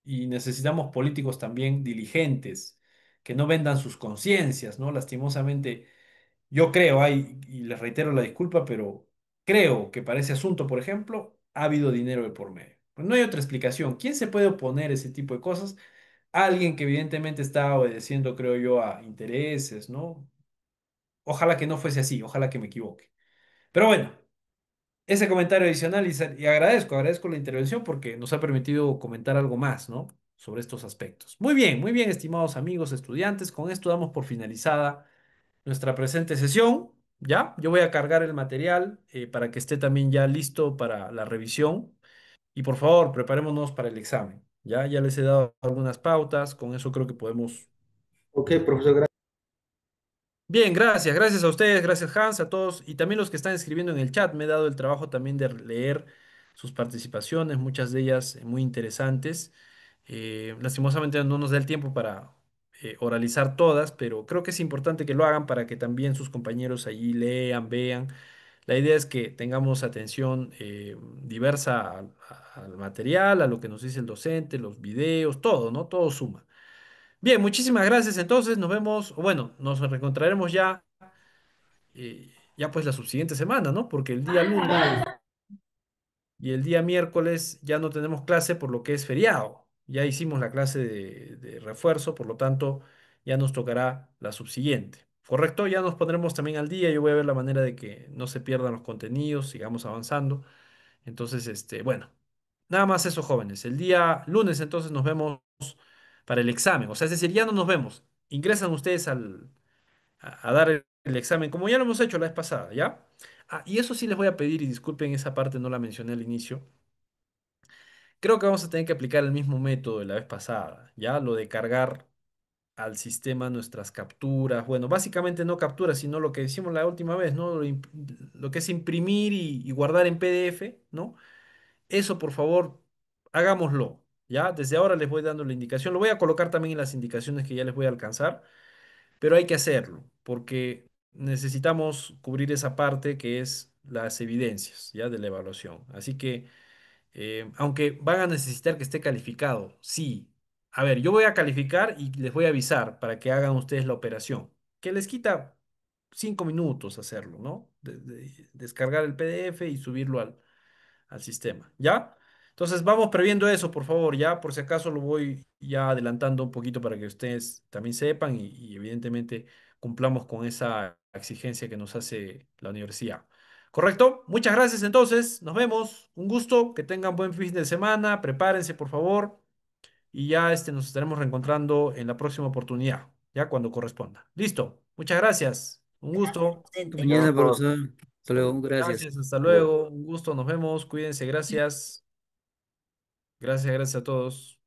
Y necesitamos políticos también diligentes, que no vendan sus conciencias, ¿no? Lastimosamente, yo creo, y les reitero la disculpa, pero creo que para ese asunto, por ejemplo, ha habido dinero de por medio. Pues no hay otra explicación. ¿Quién se puede oponer a ese tipo de cosas? Alguien que evidentemente está obedeciendo, creo yo, a intereses, ¿no? Ojalá que no fuese así, ojalá que me equivoque. Pero bueno, ese comentario adicional y agradezco la intervención porque nos ha permitido comentar algo más, ¿no? sobre estos aspectos. Muy bien, estimados amigos estudiantes, con esto damos por finalizada nuestra presente sesión. ¿Ya? Yo voy a cargar el material para que esté también ya listo para la revisión. Y por favor, preparémonos para el examen. ¿Ya? Ya les he dado algunas pautas, con eso creo que podemos. Ok, profesor, gracias. Bien, gracias, gracias a ustedes, gracias Hans, a todos y también los que están escribiendo en el chat. Me he dado el trabajo también de leer sus participaciones, muchas de ellas muy interesantes. Lastimosamente no nos da el tiempo para oralizar todas, pero creo que es importante que lo hagan para que también sus compañeros allí lean, vean. La idea es que tengamos atención diversa al material, a lo que nos dice el docente, los videos, todo, ¿no? Todo suma. Bien, muchísimas gracias. Entonces nos vemos, o bueno, nos reencontraremos ya pues la subsiguiente semana, ¿no? Porque el día lunes y el día miércoles ya no tenemos clase por lo que es feriado. Ya hicimos la clase de refuerzo, por lo tanto ya nos tocará la subsiguiente. ¿Correcto? Ya nos pondremos también al día. Yo voy a ver la manera de que no se pierdan los contenidos, sigamos avanzando. Entonces, bueno, nada más eso, jóvenes. El día lunes entonces nos vemos para el examen. O sea, es decir, ya no nos vemos. Ingresan ustedes a dar el examen, como ya lo hemos hecho la vez pasada, ¿ya? Ah, y eso sí les voy a pedir, y disculpen esa parte, no la mencioné al inicio. Creo que vamos a tener que aplicar el mismo método de la vez pasada, ¿ya? Lo de cargar al sistema nuestras capturas. Bueno, básicamente no capturas, sino lo que hicimos la última vez, ¿no? Lo que es imprimir y guardar en PDF, ¿no? Eso, por favor, hagámoslo, ¿ya? Desde ahora les voy dando la indicación. Lo voy a colocar también en las indicaciones que ya les voy a alcanzar, pero hay que hacerlo, porque necesitamos cubrir esa parte que es las evidencias, ¿ya? De la evaluación. Así que, aunque van a necesitar que esté calificado, sí. A ver, yo voy a calificar y les voy a avisar para que hagan ustedes la operación, que les quita 5 minutos hacerlo, ¿no? Descargar el PDF y subirlo al sistema, ¿ya? Entonces vamos previendo eso, por favor, ya, por si acaso lo voy ya adelantando un poquito para que ustedes también sepan y evidentemente cumplamos con esa exigencia que nos hace la universidad. ¿Correcto? Muchas gracias entonces, nos vemos, un gusto, que tengan buen fin de semana, prepárense por favor y ya nos estaremos reencontrando en la próxima oportunidad, ya cuando corresponda. Listo, muchas gracias, un Gracias, gusto. Hasta docente. mañana, profesor. Hasta luego, gracias. Gracias, hasta luego, un gusto, nos vemos, cuídense, gracias. Gracias, gracias a todos.